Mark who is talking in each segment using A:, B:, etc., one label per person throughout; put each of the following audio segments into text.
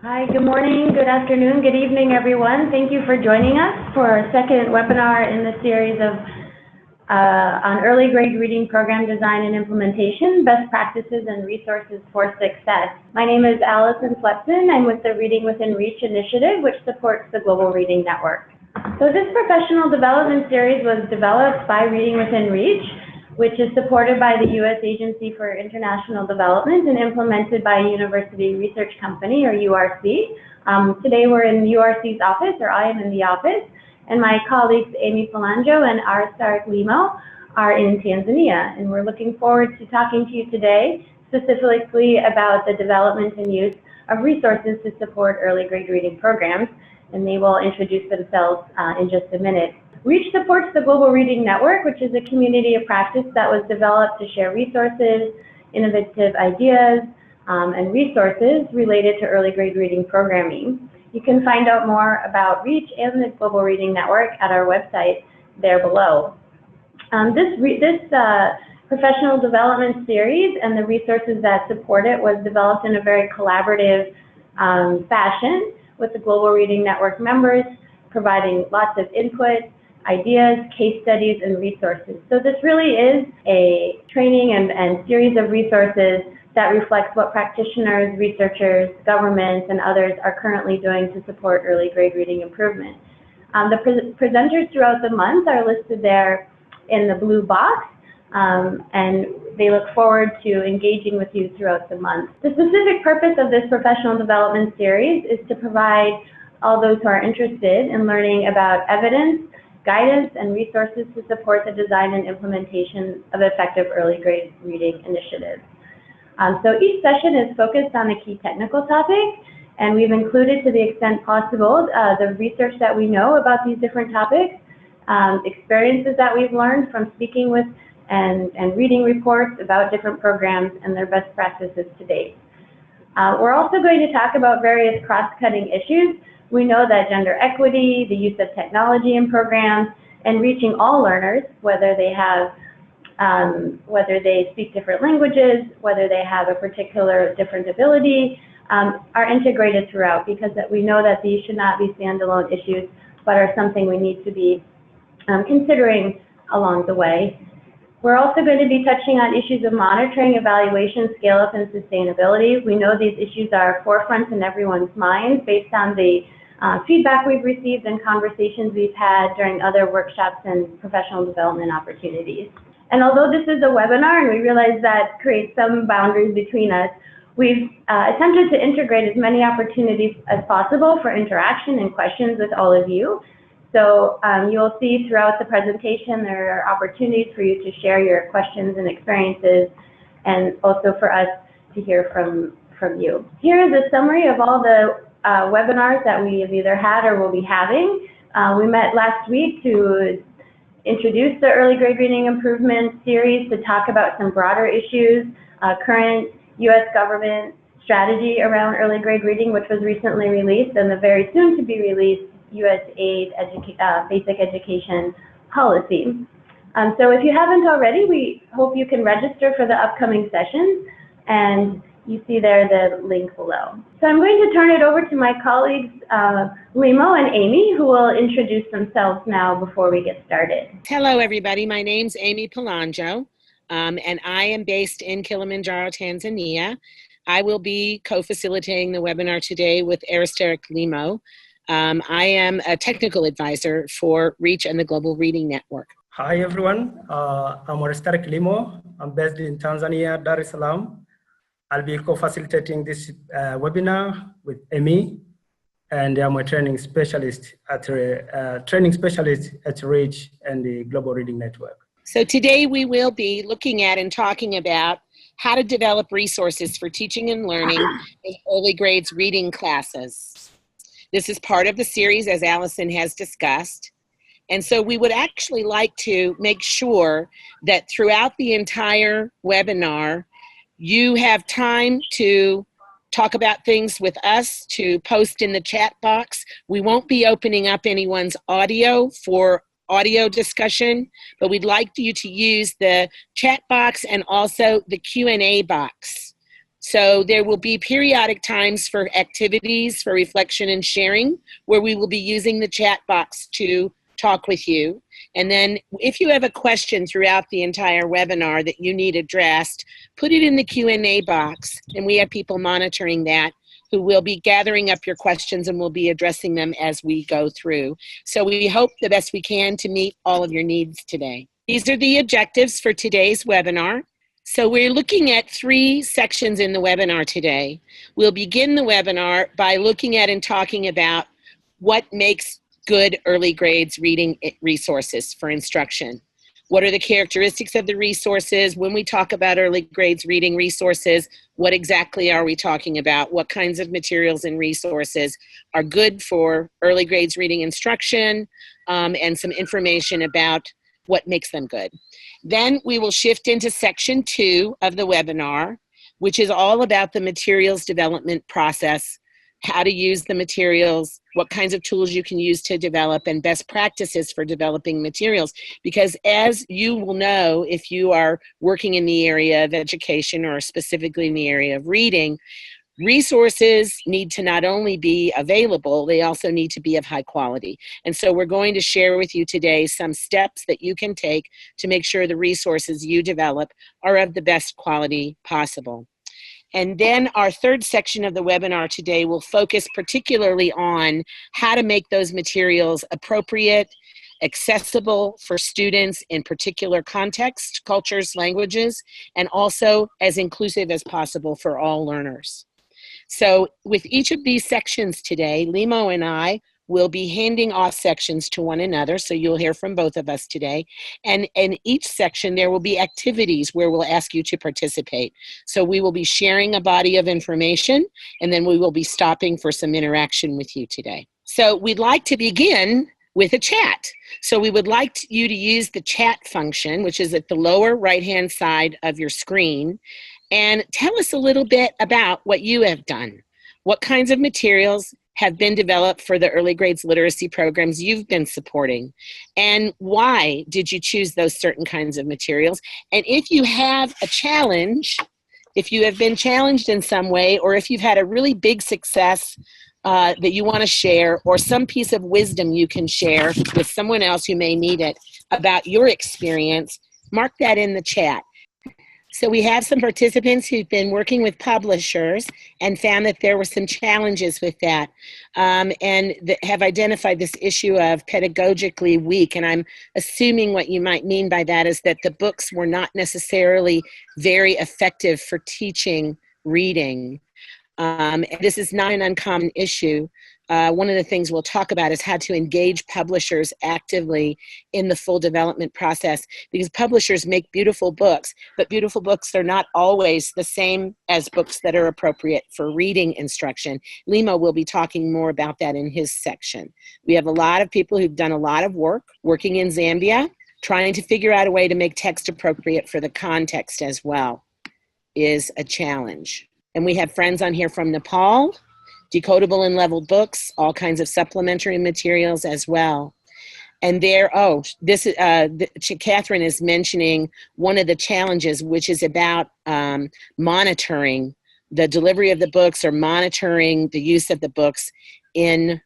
A: Hi, good morning, good afternoon, good evening, everyone. Thank you for joining us for our second webinar in the series of on early grade reading program design and implementation, best practices and resources for success. My name is Allison Flexen. I'm with the Reading Within Reach initiative, which supports the Global Reading Network. So this professional development series was developed by Reading Within Reach, which is supported by the U.S. Agency for International Development and implemented by University Research Company, or URC. Today we're in URC's office, or I am in the office, and my colleagues Amy Palanjo and Aristark Limo are in Tanzania. And we're looking forward to talking to you today, specifically about the development and use of resources to support early grade reading programs, and they will introduce themselves in just a minute. Reach supports the Global Reading Network, which is a community of practice that was developed to share resources, innovative ideas, and resources related to early grade reading programming. You can find out more about Reach and the Global Reading Network at our website there below. This professional development series and the resources that support it was developed in a very collaborative fashion with the Global Reading Network members, providing lots of input, ideas, case studies, and resources. So this really is a training and series of resources that reflects what practitioners, researchers, governments, and others are currently doing to support early grade reading improvement. The presenters throughout the month are listed there in the blue box, and they look forward to engaging with you throughout the month. The specific purpose of this professional development series is to provide all those who are interested in learning about evidence, guidance, and resources to support the design and implementation of effective early grade reading initiatives. So each session is focused on a key technical topic, and we've included, to the extent possible, the research that we know about these different topics, experiences that we've learned from speaking with and reading reports about different programs and their best practices to date. We're also going to talk about various cross-cutting issues. We know that gender equity, the use of technology in programs, and reaching all learners, whether they speak different languages, whether they have a particular different ability, are integrated throughout, because we know that these should not be standalone issues, but are something we need to be considering along the way. We're also going to be touching on issues of monitoring, evaluation, scale-up, and sustainability. We know these issues are forefront in everyone's mind based on the feedback we've received and conversations we've had during other workshops and professional development opportunities. And although this is a webinar and we realize that creates some boundaries between us, we've attempted to integrate as many opportunities as possible for interaction and questions with all of you. So you'll see throughout the presentation there are opportunities for you to share your questions and experiences, and also for us to hear from you. Here is a summary of all the webinars that we have either had or will be having. We met last week to introduce the early grade reading improvement series to talk about some broader issues, current U.S. government strategy around early grade reading, which was recently released, and the very soon to be released USAID basic education policy. So if you haven't already, we hope you can register for the upcoming sessions, and you see there the link below. So I'm going to turn it over to my colleagues, Limo and Amy, who will introduce themselves now before we get started.
B: Hello, everybody. My name's Amy Palanjo, and I am based in Kilimanjaro, Tanzania. I will be co-facilitating the webinar today with Aristark Limo. I am a technical advisor for Reach and the Global Reading Network.
C: Hi, everyone. I'm Aristark Limo. I'm based in Tanzania, Dar es Salaam. I'll be co-facilitating this webinar with Amy, and I'm a training specialist at Reach and the Global Reading Network.
B: So today we will be looking at and talking about how to develop resources for teaching and learning in early grades reading classes. This is part of the series, as Allison has discussed. And so we would actually like to make sure that throughout the entire webinar, you have time to talk about things with us, to post in the chat box. We won't be opening up anyone's audio for audio discussion, but we'd like you to use the chat box and also the Q&A box So there will be periodic times for activities, for reflection and sharing, where we will be using the chat box to talk with you. And then if you have a question throughout the entire webinar that you need addressed, put it in the Q&A box, and we have people monitoring that who will be gathering up your questions and will be addressing them as we go through. So we hope the best we can to meet all of your needs today. These are the objectives for today's webinar. So we're looking at 3 sections in the webinar today. We'll begin the webinar by looking at and talking about what makes good early grades reading resources for instruction. What are the characteristics of the resources? When we talk about early grades reading resources, what exactly are we talking about? What kinds of materials and resources are good for early grades reading instruction, and some information about what makes them good. Then we will shift into section 2 of the webinar, which is all about the materials development process, how to use the materials, what kinds of tools you can use to develop, and best practices for developing materials. Because as you will know, if you are working in the area of education or specifically in the area of reading, resources need to not only be available, they also need to be of high quality. And so we're going to share with you today some steps that you can take to make sure the resources you develop are of the best quality possible. And then our 3rd section of the webinar today will focus particularly on how to make those materials appropriate, accessible for students in particular contexts, cultures, languages, and also as inclusive as possible for all learners. So with each of these sections today, Limo and I will be handing off sections to one another, so you'll hear from both of us today. And in each section, there will be activities where we'll ask you to participate. So we will be sharing a body of information, and then we will be stopping for some interaction with you today. So we'd like to begin with a chat. So we would like you to use the chat function, which is at the lower right-hand side of your screen, and tell us a little bit about what you have done. What kinds of materials have been developed for the early grades literacy programs you've been supporting? And why did you choose those certain kinds of materials? And if you have a challenge, if you have been challenged in some way, or if you've had a really big success that you want to share, or some piece of wisdom you can share with someone else who may need it about your experience, mark that in the chat. So we have some participants who've been working with publishers and found that there were some challenges with that, and have identified this issue of pedagogically weak. And I'm assuming what you might mean by that is that the books were not necessarily very effective for teaching reading. And this is not an uncommon issue. One of the things we'll talk about is how to engage publishers actively in the full development process, because publishers make beautiful books, but beautiful books are not always the same as books that are appropriate for reading instruction. Limo will be talking more about that in his section. We have a lot of people who've done a lot of work working in Zambia, trying to figure out a way to make text appropriate for the context as well is a challenge. And we have friends on here from Nepal, decodable and leveled books, all kinds of supplementary materials as well. And there, Catherine is mentioning one of the challenges, which is about monitoring the delivery of the books or monitoring the use of the books in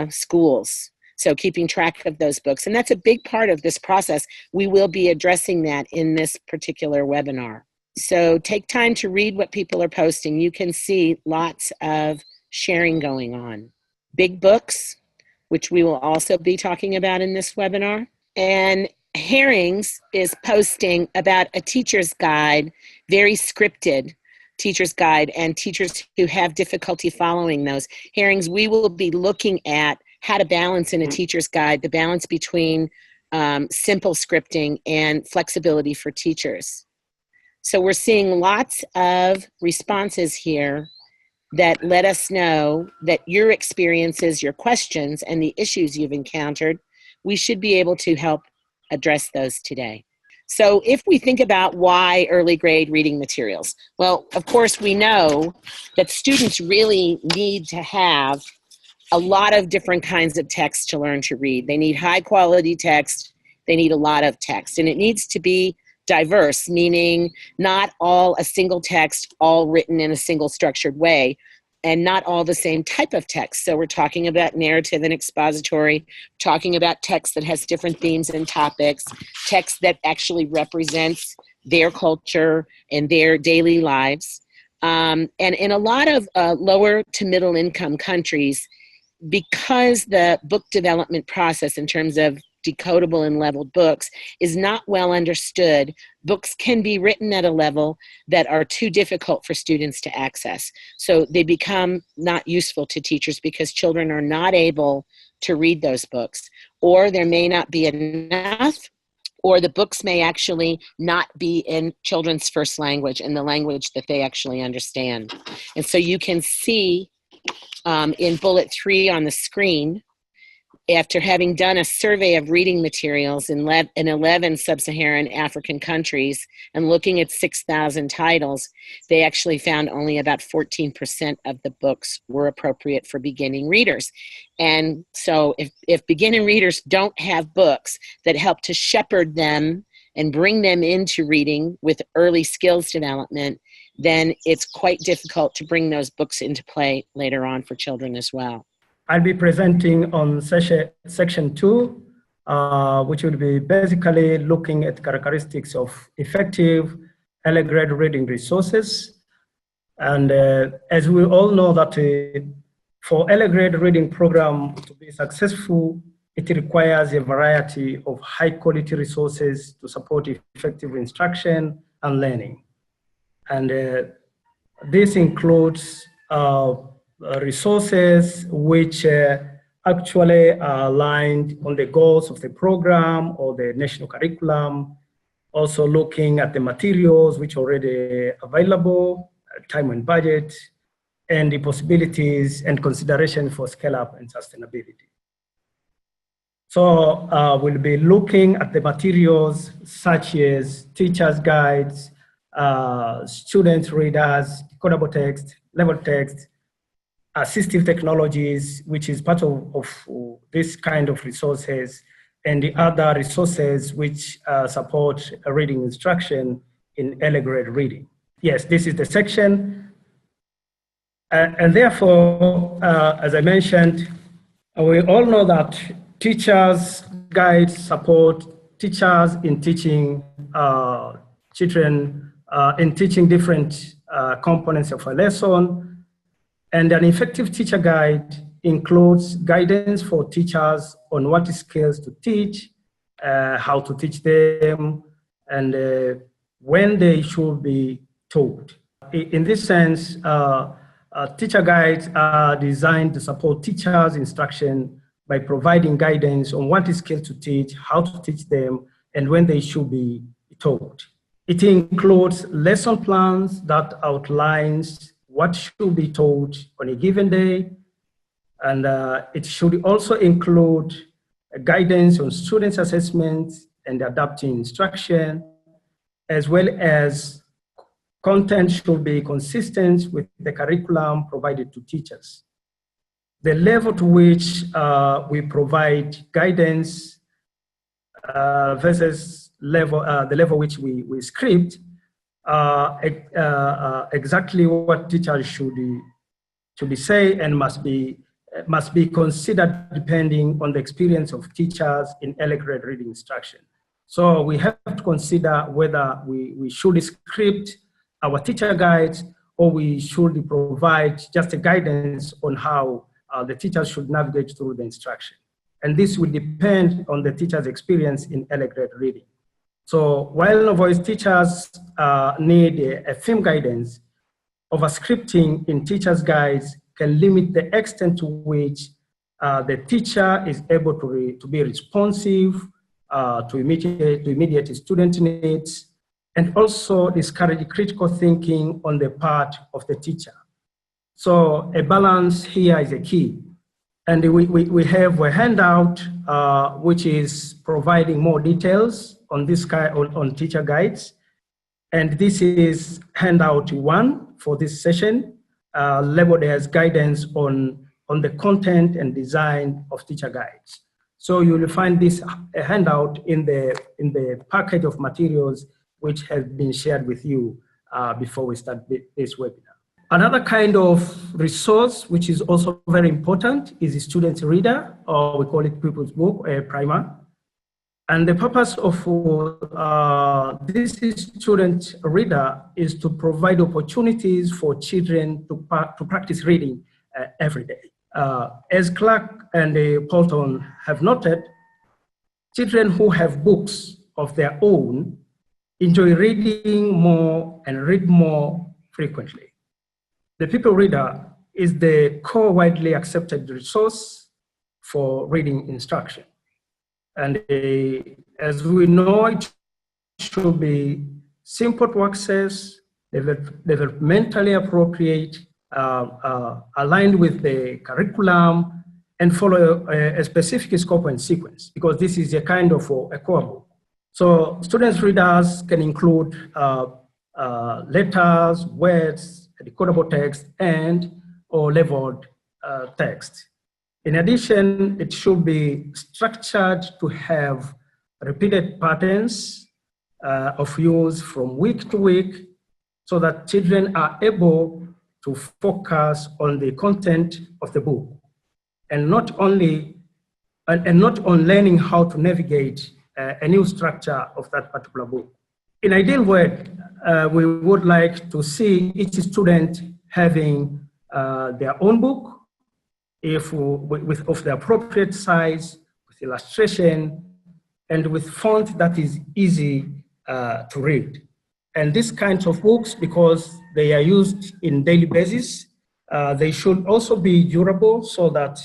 B: schools. So keeping track of those books. And that's a big part of this process. We will be addressing that in this particular webinar. So take time to read what people are posting. You can see lots of sharing going on. Big books, which we will also be talking about in this webinar. And Herrings is posting about a teacher's guide, very scripted teacher's guide, and teachers who have difficulty following those. Herrings, we will be looking at how to balance in a teacher's guide, the balance between simple scripting and flexibility for teachers. So we're seeing lots of responses here that let us know that your experiences, your questions, and the issues you've encountered, we should be able to help address those today. So if we think about why early grade reading materials, well, of course, we know that students really need to have a lot of different kinds of text to learn to read. They need high quality text. They need a lot of text, and it needs to be diverse, meaning not all a single text, all written in a single structured way, and not all the same type of text. So we're talking about narrative and expository, talking about text that has different themes and topics, text that actually represents their culture and their daily lives. And in a lot of lower to middle income countries, because the book development process in terms of decodable and leveled books is not well understood, books can be written at a level that are too difficult for students to access. So they become not useful to teachers because children are not able to read those books, or there may not be enough, or the books may actually not be in children's first language, in the language that they actually understand. And so you can see in bullet 3 on the screen, after having done a survey of reading materials in 11 sub-Saharan African countries and looking at 6,000 titles, they actually found only about 14% of the books were appropriate for beginning readers. And so if beginning readers don't have books that help to shepherd them and bring them into reading with early skills development, then it's quite difficult to bring those books into play later on for children as well.
C: I'll be presenting on section 2, which will be basically looking at characteristics of effective early grade reading resources. And as we all know that for early grade reading program to be successful, it requires a variety of high quality resources to support effective instruction and learning. And this includes resources which actually are aligned on the goals of the program or the national curriculum, also looking at the materials which are already available, time and budget, and the possibilities and consideration for scale up and sustainability. So we'll be looking at the materials such as teachers' guides, student readers, decodable text, level text, assistive technologies, which is part of this kind of resources, and the other resources which support reading instruction in early grade reading. Yes, this is the section. And therefore, as I mentioned, we all know that teachers' guides support teachers in teaching children, in teaching different components of a lesson. And an effective teacher guide includes guidance for teachers on what skills to teach, how to teach them, and when they should be taught. In this sense, teacher guides are designed to support teachers' instruction by providing guidance on what skills to teach, how to teach them, and when they should be taught. It includes lesson plans that outlines what should be taught on a given day. And it should also include guidance on students' assessments and adapting instruction, as well as content should be consistent with the curriculum provided to teachers. The level to which we provide guidance versus the level which we script, exactly what teachers should say and must be considered depending on the experience of teachers in early grade reading instruction. So we have to consider whether we should script our teacher guides or we should provide just a guidance on how the teachers should navigate through the instruction. And this will depend on the teacher's experience in early grade reading. So while no-voice teachers need a theme guidance, overscripting in teachers' guides can limit the extent to which the teacher is able to be responsive to immediate student needs, and also discourage critical thinking on the part of the teacher. So a balance here is a key. And we have a handout which is providing more details on this on teacher guides. And this is handout 1 for this session, labeled as guidance on the content and design of teacher guides. So you will find this handout in the package of materials which has been shared with you before we start this webinar. Another kind of resource, which is also very important, is the student's reader, or we call it pupil's book, a primer. And the purpose of this student reader is to provide opportunities for children to practice reading every day. As Clark and Polton have noted, children who have books of their own enjoy reading more and read more frequently. The pupil reader is the core widely accepted resource for reading instruction. And as we know, it should be simple to access, developmentally appropriate, aligned with the curriculum, and follow a specific scope and sequence, because this is a kind of a core book. So students' readers can include letters, words, decodable text, and or labeled text. In addition, it should be structured to have repeated patterns of use from week to week, so that children are able to focus on the content of the book, and not on learning how to navigate a new structure of that particular book. In ideal world, we would like to see each student having their own book, of the appropriate size, with illustration, and with font that is easy to read. And these kinds of books, because they are used in daily basis, they should also be durable, so that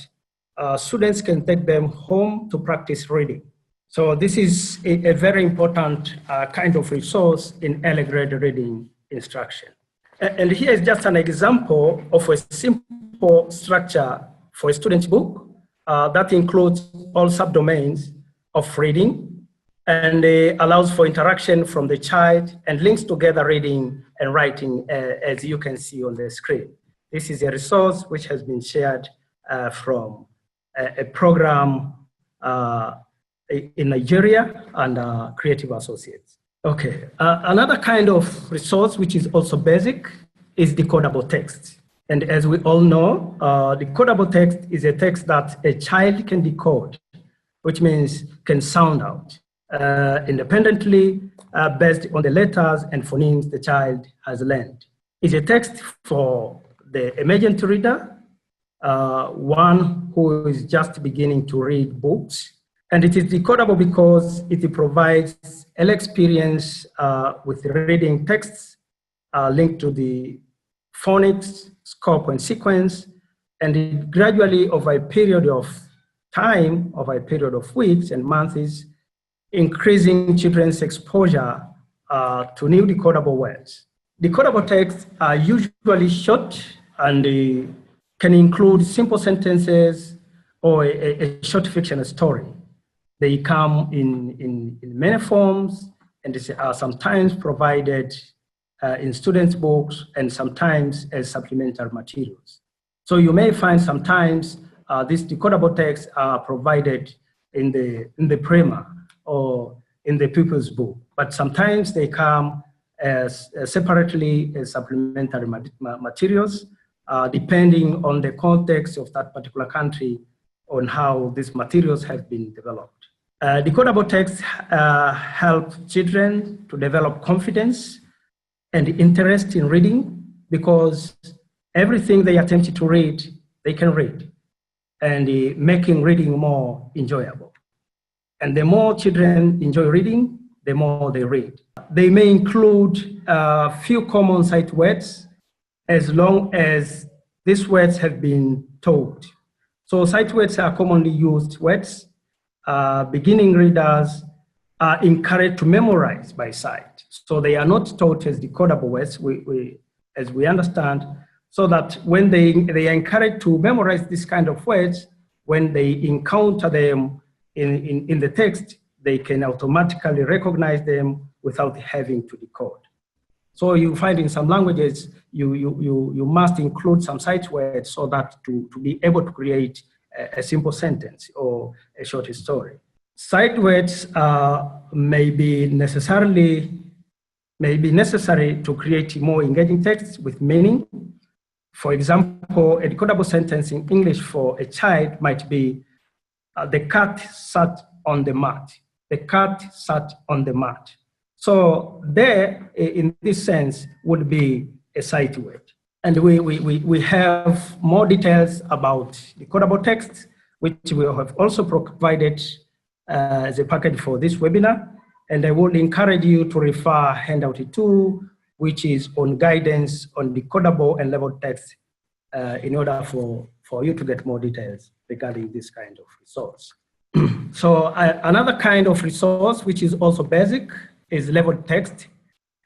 C: students can take them home to practice reading. So this is a very important kind of resource in early grade reading instruction. And here is just an example of a simple structure for a student's book that includes all subdomains of reading, and allows for interaction from the child and links together reading and writing, as you can see on the screen. This is a resource which has been shared from a program in Nigeria and Creative Associates. Okay, another kind of resource which is also basic is decodable text. And as we all know, decodable text is a text that a child can decode, which means can sound out independently based on the letters and phonemes the child has learned. It's a text for the emergent reader, one who is just beginning to read books. And it is decodable because it provides early experience with reading texts linked to the phonics, scope, and sequence, and it gradually, over a period of time, over a period of weeks and months, increasing children's exposure to new decodable words. Decodable texts are usually short and can include simple sentences or a short fiction story. They come in many forms, and they are sometimes provided in students' books and sometimes as supplementary materials. So you may find sometimes these decodable texts are provided in the primer or in the pupil's book, but sometimes they come as separately as supplementary materials, depending on the context of that particular country on how these materials have been developed. Decodable texts help children to develop confidence and interest in reading, because everything they attempt to read, they can read, and making reading more enjoyable. And the more children enjoy reading, the more they read. They may include a few common sight words, as long as these words have been taught. So sight words are commonly used words. Beginning readers are encouraged to memorize by sight. So they are not taught as decodable words, as we understand, so that when they are encouraged to memorize this kind of words, when they encounter them in the text, they can automatically recognize them without having to decode. So you find in some languages, you must include some sight words so that to be able to create a simple sentence or a short story. Sight words may be necessarily may be necessary to create more engaging texts with meaning. For example, a decodable sentence in English for a child might be, the cat sat on the mat. The cat sat on the mat. So there, in this sense, would be a sight word. And we have more details about decodable text, which we have also provided as a package for this webinar. And I would encourage you to refer handout 2, which is on guidance on decodable and labeled text in order for you to get more details regarding this kind of resource. So another kind of resource, which is also basic, is labeled text.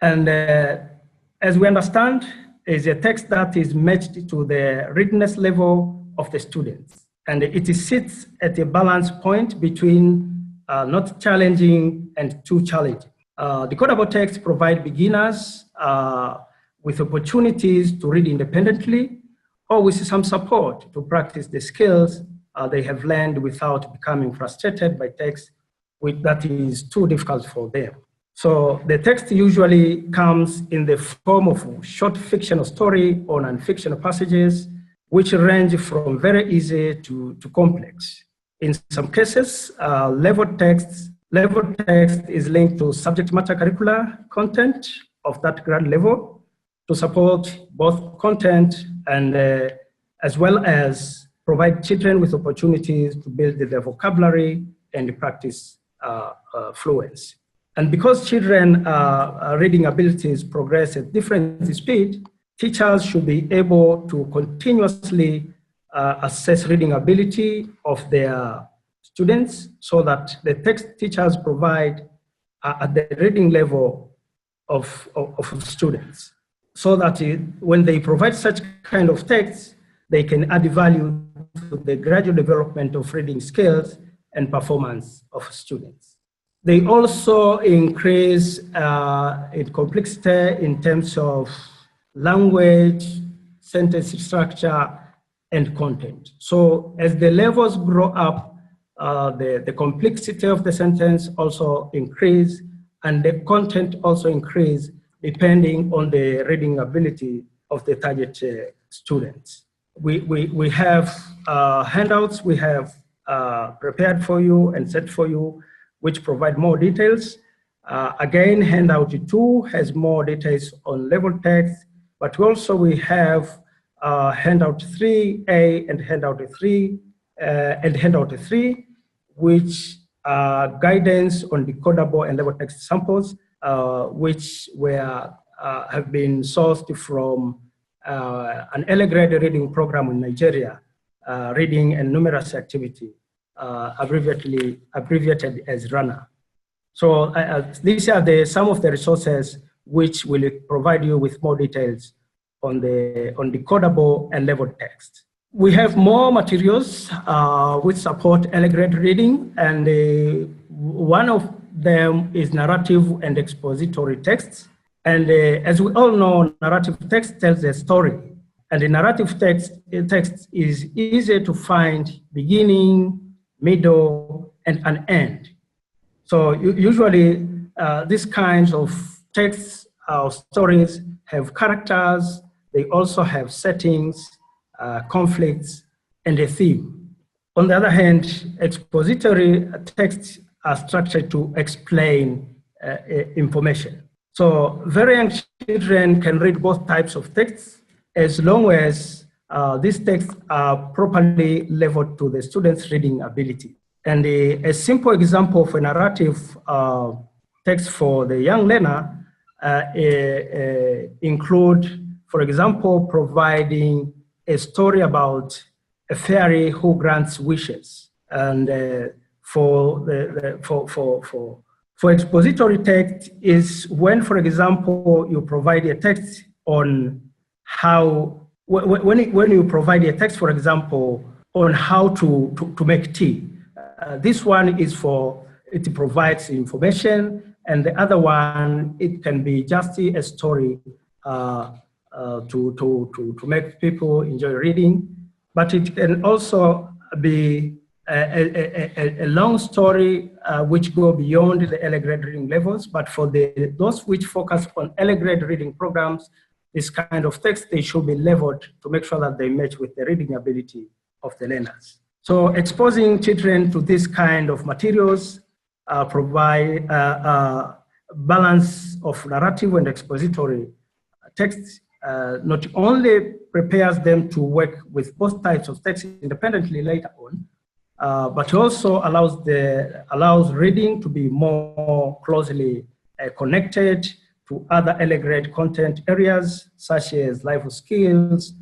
C: And as we understand, is a text that is matched to the readiness level of the students. And it sits at a balance point between not challenging and too challenging. Decodable text provide beginners with opportunities to read independently or with some support to practice the skills they have learned without becoming frustrated by text that is too difficult for them. So the text usually comes in the form of short fictional story or non-fictional passages, which range from very easy to complex. In some cases, labeled text is linked to subject matter curricular content of that grade level to support both content and as well as provide children with opportunities to build their vocabulary and practice fluency. And because children reading abilities progress at different speed, teachers should be able to continuously assess reading ability of their students so that the text teachers provide at the reading level of students, so that when they provide such kind of text, they can add value to the gradual development of reading skills and performance of students. They also increase in complexity in terms of language, sentence structure, and content. So as the levels grow up, the complexity of the sentence also increase, and the content also increase depending on the reading ability of the target students. We have handouts we have prepared for you and set for you, which provide more details. Again, handout 2 has more details on labeled text, but also we have handout 3A and handout 3, which are guidance on decodable and labeled text samples, which have been sourced from an early grade reading program in Nigeria, reading and numeracy activity, abbreviated as RANA. So these are some of the resources which will provide you with more details on decodable and labeled text. We have more materials which support early grade reading, and one of them is narrative and expository texts. And as we all know, narrative text tells a story, and the narrative text is easy to find beginning, middle, and an end. So usually these kinds of texts or stories have characters, they also have settings, conflicts, and a theme. On the other hand, expository texts are structured to explain information. So very young children can read both types of texts as long as these texts are properly leveled to the student's reading ability. And a simple example of a narrative text for the young learner include, for example, providing a story about a fairy who grants wishes. And for expository text is when, for example, you provide a text on how, when you provide a text, for example, on how to make tea. This one is it provides information, and the other one, it can be just a story to make people enjoy reading, but it can also be a long story which go beyond the early grade reading levels, but for those which focus on early grade reading programs, this kind of text, they should be leveled to make sure that they match with the reading ability of the learners. So exposing children to this kind of materials provide balance of narrative and expository text, not only prepares them to work with both types of text independently later on, but also allows reading to be more closely connected to other early grade content areas such as life skills,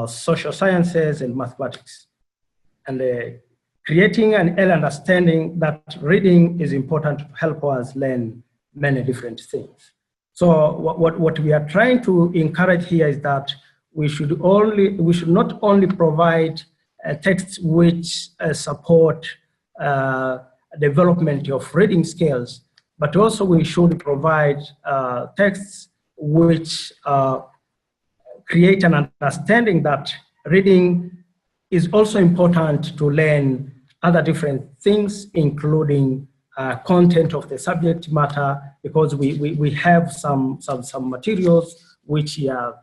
C: social sciences, and mathematics. And creating an early understanding that reading is important to help us learn many different things. So what we are trying to encourage here is that we should not only provide texts which support development of reading skills, but also we should provide texts which create an understanding that reading is also important to learn other different things, including content of the subject matter, because we have some materials which are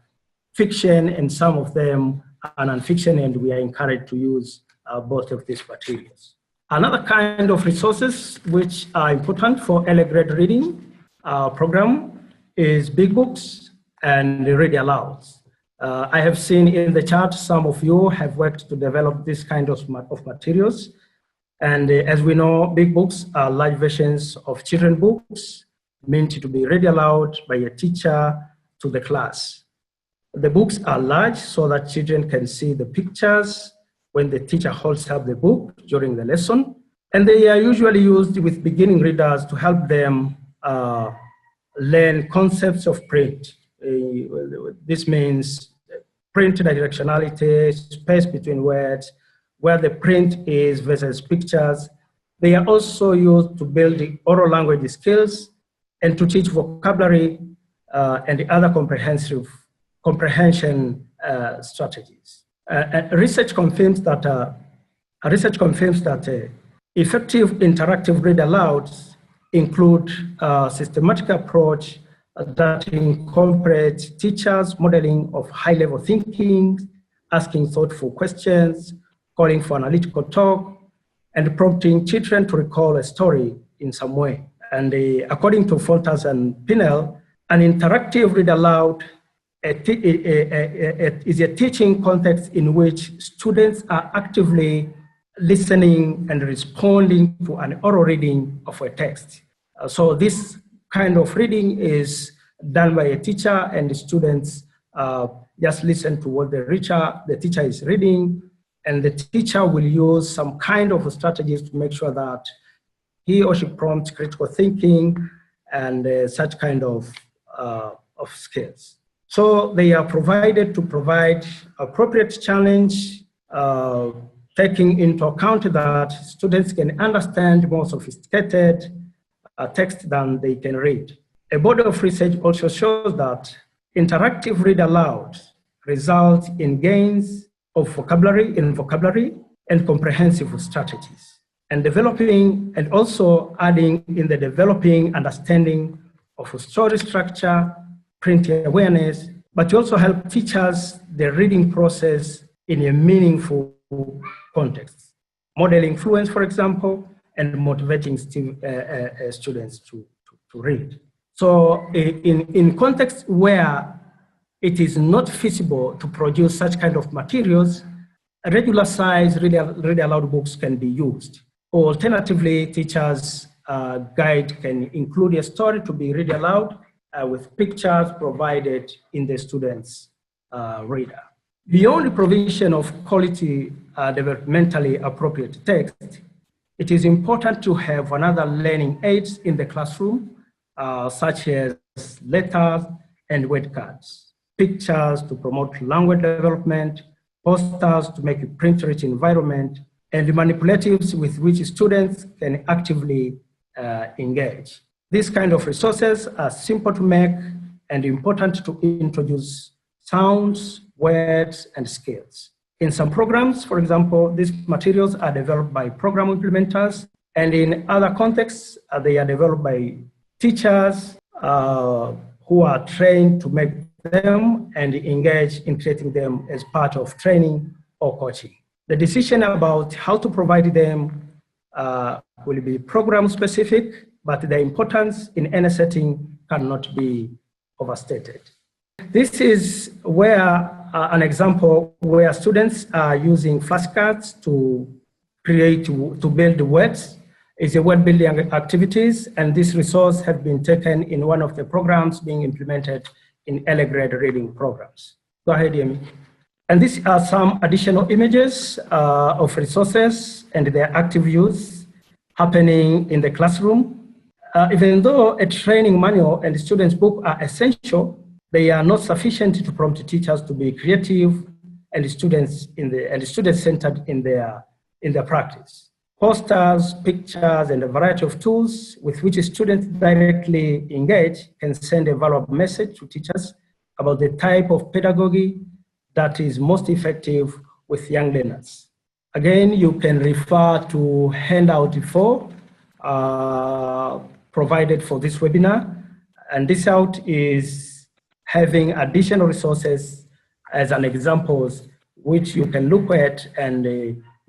C: fiction and some of them are nonfiction, and we are encouraged to use both of these materials. Another kind of resources which are important for early grade reading program is big books and Read Alouds. I have seen in the chat some of you have worked to develop this kind of materials. And as we know, big books are large versions of children's books meant to be read aloud by a teacher to the class. The books are large so that children can see the pictures when the teacher holds up the book during the lesson. And they are usually used with beginning readers to help them learn concepts of print. This means print directionality, space between words, where the print is versus pictures. They are also used to build the oral language skills and to teach vocabulary and the other comprehension strategies. Research confirms that effective interactive read alouds include a systematic approach that incorporates teachers' modeling of high-level thinking, asking thoughtful questions, calling for analytical talk, and prompting children to recall a story in some way. And according to Folters and Pinnell, an interactive read aloud is a teaching context in which students are actively listening and responding to an oral reading of a text. So this kind of reading is done by a teacher, and the students just listen to what the teacher is reading, and the teacher will use some kind of strategies to make sure that he or she prompts critical thinking and such kind of skills. So they are provided to provide appropriate challenge, taking into account that students can understand more sophisticated text than they can read. A body of research also shows that interactive read aloud results in gains of vocabulary and comprehensive strategies, and developing and also adding in the developing understanding of story structure, print awareness, but also help teachers the reading process in a meaningful context, modeling fluence, for example, and motivating students to read. So in contexts where it is not feasible to produce such kind of materials, regular size read aloud books can be used. Alternatively, teachers' guide can include a story to be read aloud with pictures provided in the student's reader. Beyond the provision of quality developmentally appropriate text, it is important to have another learning aids in the classroom, such as letters and word cards, pictures to promote language development, posters to make a print-rich environment, and the manipulatives with which students can actively engage. These kind of resources are simple to make and important to introduce sounds, words, and skills. In some programs, for example, these materials are developed by program implementers, and in other contexts, they are developed by teachers who are trained to make them and engage in creating them as part of training or coaching. The decision about how to provide them will be program specific, but the importance in any setting cannot be overstated. This is where an example where students are using flashcards to build words. It's a word building activities, and this resource has been taken in one of the programs being implemented in early grade reading programs. Go ahead, Yemi. And these are some additional images of resources and their active use happening in the classroom. Even though a training manual and students' book are essential, they are not sufficient to prompt teachers to be creative and student-centered in their practice. Posters, pictures, and a variety of tools with which students directly engage can send a valuable message to teachers about the type of pedagogy that is most effective with young learners. Again, you can refer to handout 4 provided for this webinar, and this out is having additional resources as an examples which you can look at and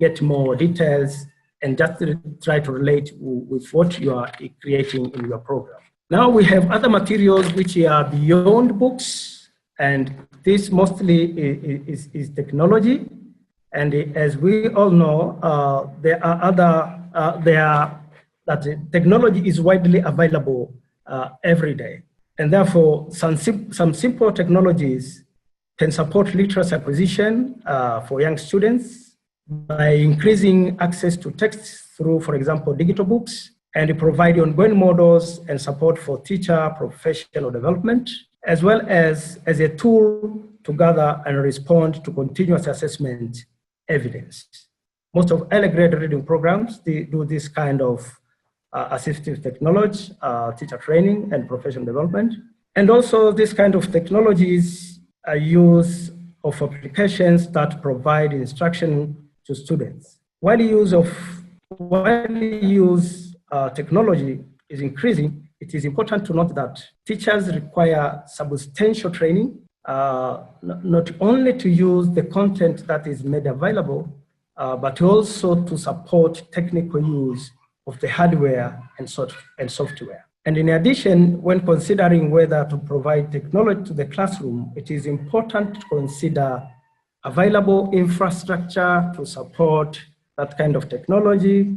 C: get more details and just try to relate with what you are creating in your program. Now we have other materials which are beyond books, and this mostly is technology. And as we all know, technology is widely available every day. And therefore, some simple technologies can support literacy acquisition for young students by increasing access to text through, for example, digital books, and provide ongoing models and support for teacher professional development, as well as a tool to gather and respond to continuous assessment evidence. Most of early grade reading programs, they do this kind of assistive technology, teacher training and professional development. And also this kind of technologies are use of applications that provide instruction to students. While technology is increasing, it is important to note that teachers require substantial training, not only to use the content that is made available, but also to support technical use of the hardware and software. And in addition, when considering whether to provide technology to the classroom, it is important to consider available infrastructure to support that kind of technology,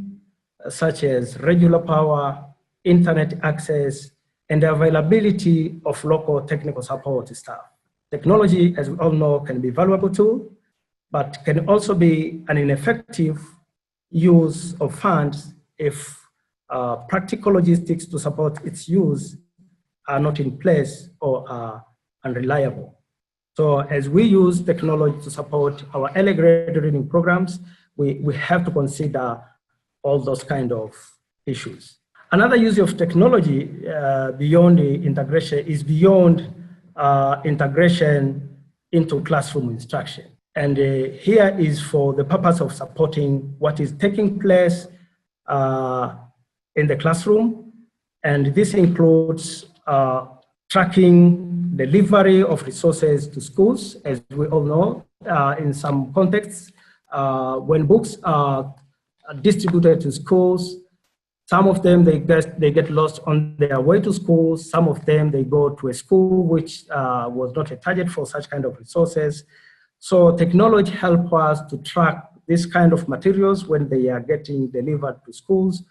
C: such as regular power, internet access, and the availability of local technical support staff. Technology, as we all know, can be a valuable tool, but can also be an ineffective use of funds if practical logistics to support its use are not in place or are unreliable. So as we use technology to support our early grade reading programs, we have to consider all those kind of issues. Another use of technology beyond the integration is beyond integration into classroom instruction. And here is for the purpose of supporting what is taking place in the classroom. And this includes tracking delivery of resources to schools. As we all know, in some contexts, when books are distributed to schools, some of them they get lost on their way to school. Some of them they go to a school which was not a target for such kind of resources. So technology helps us to track this kind of materials when they are getting delivered to schools,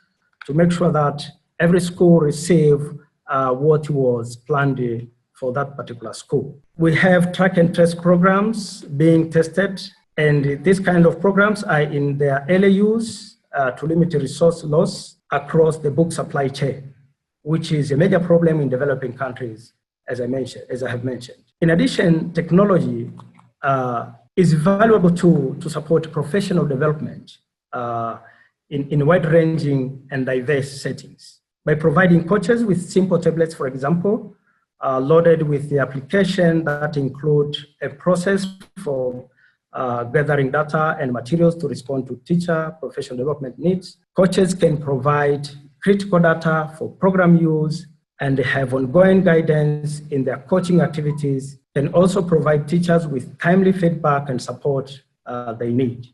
C: to make sure that every school receive what was planned for that particular school. We have track and trace programs being tested, and these kind of programs are in their early use to limit resource loss across the book supply chain, which is a major problem in developing countries, as I have mentioned. In addition, technology is a valuable tool to support professional development in wide-ranging and diverse settings. By providing coaches with simple tablets, for example, loaded with the application that include a process for gathering data and materials to respond to teacher professional development needs. Coaches can provide critical data for program use and have ongoing guidance in their coaching activities, and also provide teachers with timely feedback and support they need.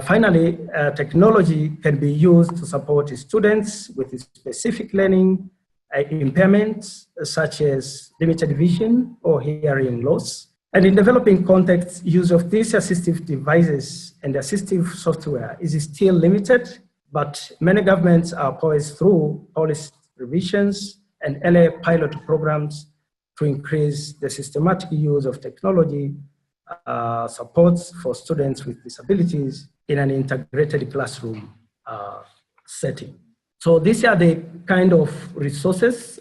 C: Finally, technology can be used to support students with specific learning impairments, such as limited vision or hearing loss. And in developing contexts, use of these assistive devices and assistive software is still limited, but many governments are poised through policy revisions and early pilot programs to increase the systematic use of technology supports for students with disabilities in an integrated classroom setting. So these are the kind of resources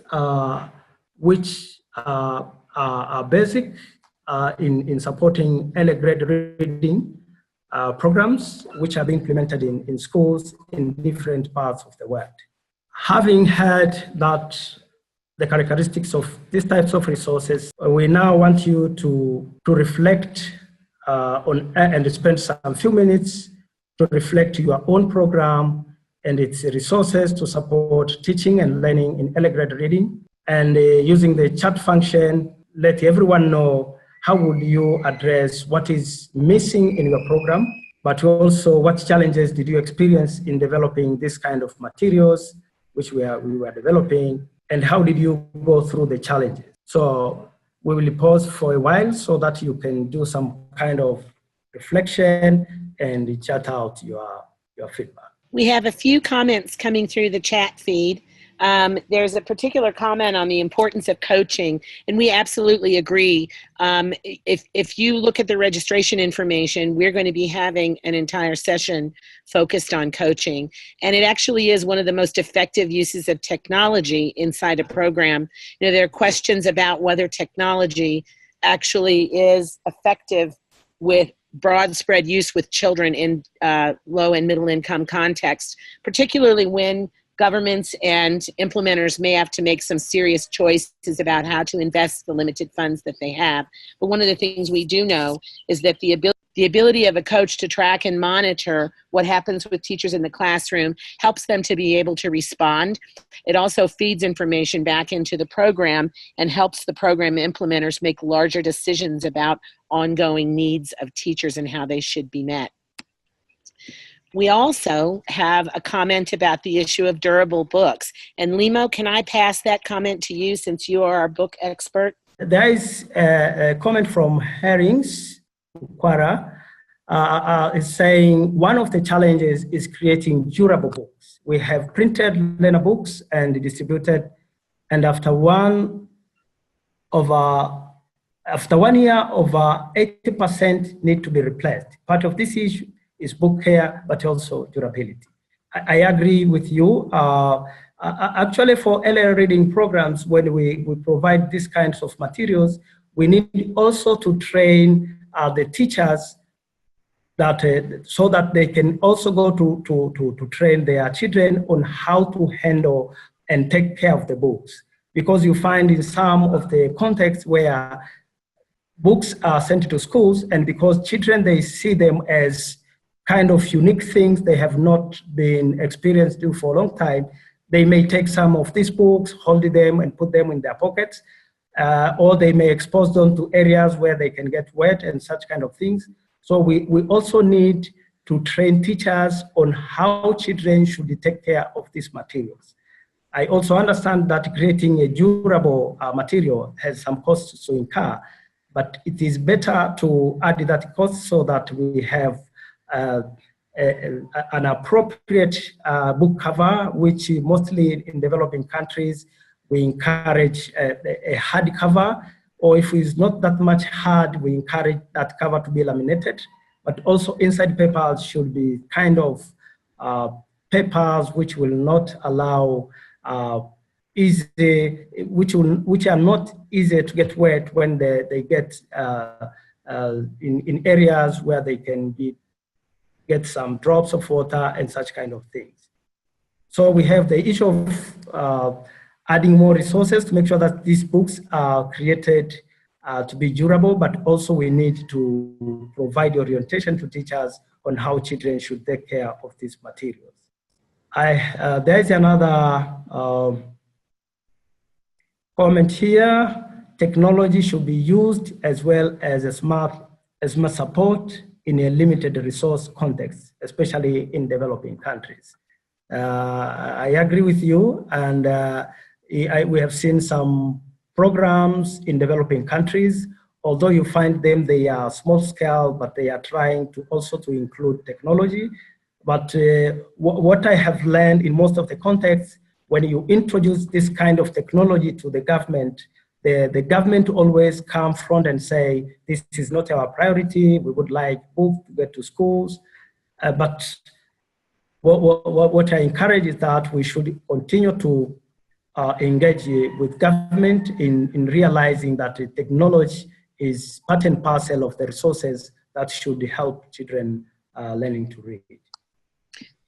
C: which are basic in supporting early grade reading programs which are being implemented in schools in different parts of the world. Having heard that the characteristics of these types of resources, we now want you to reflect on and spend some few minutes to reflect your own program and its resources to support teaching and learning in early grade reading. And using the chat function, let everyone know how would you address what is missing in your program, but also what challenges did you experience in developing this kind of materials which we were developing, and how did you go through the challenges? So we will pause for a while so that you can do some kind of reflection and chat out your feedback.
B: We have a few comments coming through the chat feed. There's a particular comment on the importance of coaching, and we absolutely agree. If you look at the registration information, we're going to be having an entire session focused on coaching, and it actually is one of the most effective uses of technology inside a program. You know, there are questions about whether technology actually is effective with broad spread use with children in low and middle income contexts, particularly when governments and implementers may have to make some serious choices about how to invest the limited funds that they have. But one of the things we do know is that the ability of a coach to track and monitor what happens with teachers in the classroom helps them to be able to respond. It also feeds information back into the program and helps the program implementers make larger decisions about ongoing needs of teachers and how they should be met. We also have a comment about the issue of durable books. And Limo, can I pass that comment to you since you are our book expert?
C: There is a comment from Herrings, Kwara, is saying one of the challenges is creating durable books. We have printed learner books and distributed, and after 1 year, over 80% need to be replaced. Part of this issue is book care, but also durability. I agree with you. Actually, for early reading programs, when we provide these kinds of materials, we need also to train the teachers that so that they can also go to train their children on how to handle and take care of the books. Because you find in some of the contexts where books are sent to schools, and because children, they see them as kind of unique things they have not been experienced to for a long time, they may take some of these books, hold them and put them in their pockets, or they may expose them to areas where they can get wet and such kind of things. So we also need to train teachers on how children should take care of these materials. I also understand that creating a durable material has some costs to incur, but it is better to add that cost so that we have an appropriate book cover, which mostly in developing countries, we encourage a hard cover, or if it's not that much hard, we encourage that cover to be laminated, but also inside papers should be kind of papers which will not allow which are not easy to get wet when they get in areas where they can get some drops of water and such kind of things. So we have the issue of adding more resources to make sure that these books are created to be durable, but also we need to provide orientation to teachers on how children should take care of these materials. There is another comment here. Technology should be used as well as a smart support in a limited resource context, especially in developing countries. I agree with you, and we have seen some programs in developing countries. Although you find them, they are small scale, but they are trying to also to include technology. But what I have learned in most of the contexts, when you introduce this kind of technology to the government always come front and say, this is not our priority, we would like books to get to schools. But what I encourage is that we should continue to engage with government in realizing that the technology is part and parcel of the resources that should help children learning to read.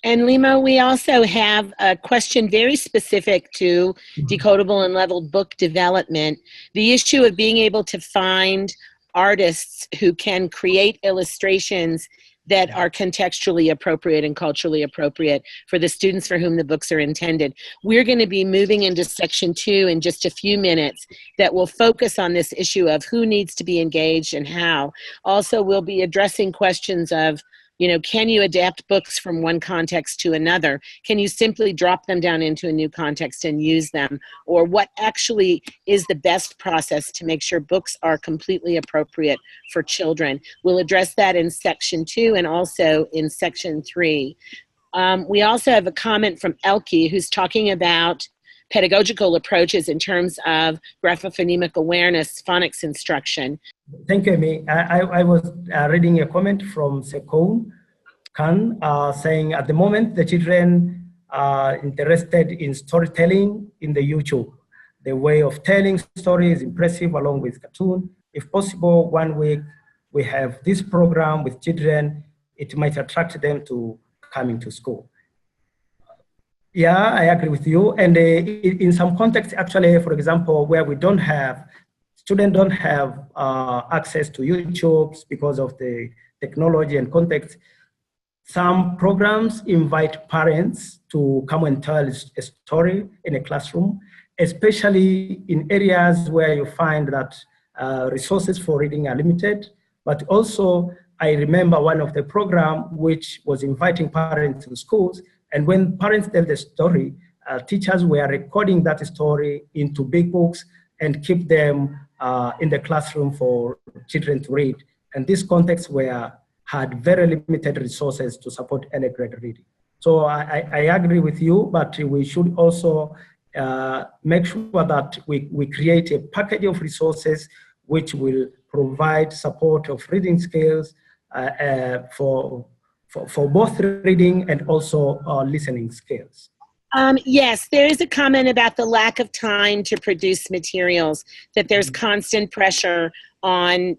B: And Limo, we also have a question very specific to decodable and leveled book development. The issue of being able to find artists who can create illustrations that are contextually appropriate and culturally appropriate for the students for whom the books are intended. We're going to be moving into section 2 in just a few minutes that will focus on this issue of who needs to be engaged and how. Also, we'll be addressing questions of, can you adapt books from one context to another? Can you simply drop them down into a new context and use them? Or what actually is the best process to make sure books are completely appropriate for children? We'll address that in section 2 and also in section 3. We also have a comment from Elke, who's talking about pedagogical approaches in terms of graphophonemic awareness, phonics instruction.
C: Thank you, Amy. I was reading a comment from Sekon Khan saying at the moment the children are interested in storytelling in the YouTube. The way of telling stories is impressive along with cartoon. If possible, 1 week we have this program with children, it might attract them to coming to school. Yeah, I agree with you. And in some contexts, actually, for example, where we don't have, students don't have access to YouTube because of the technology and context, some programs invite parents to come and tell a story in a classroom, especially in areas where you find that resources for reading are limited. But also, I remember one of the programs which was inviting parents to schools. And when parents tell the story, teachers were recording that story into big books and keep them in the classroom for children to read. And this context had very limited resources to support early grade reading. So I agree with you, but we should also make sure that we create a package of resources which will provide support of reading skills for both reading and also listening skills.
B: Yes, there is a comment about the lack of time to produce materials, that there's constant pressure on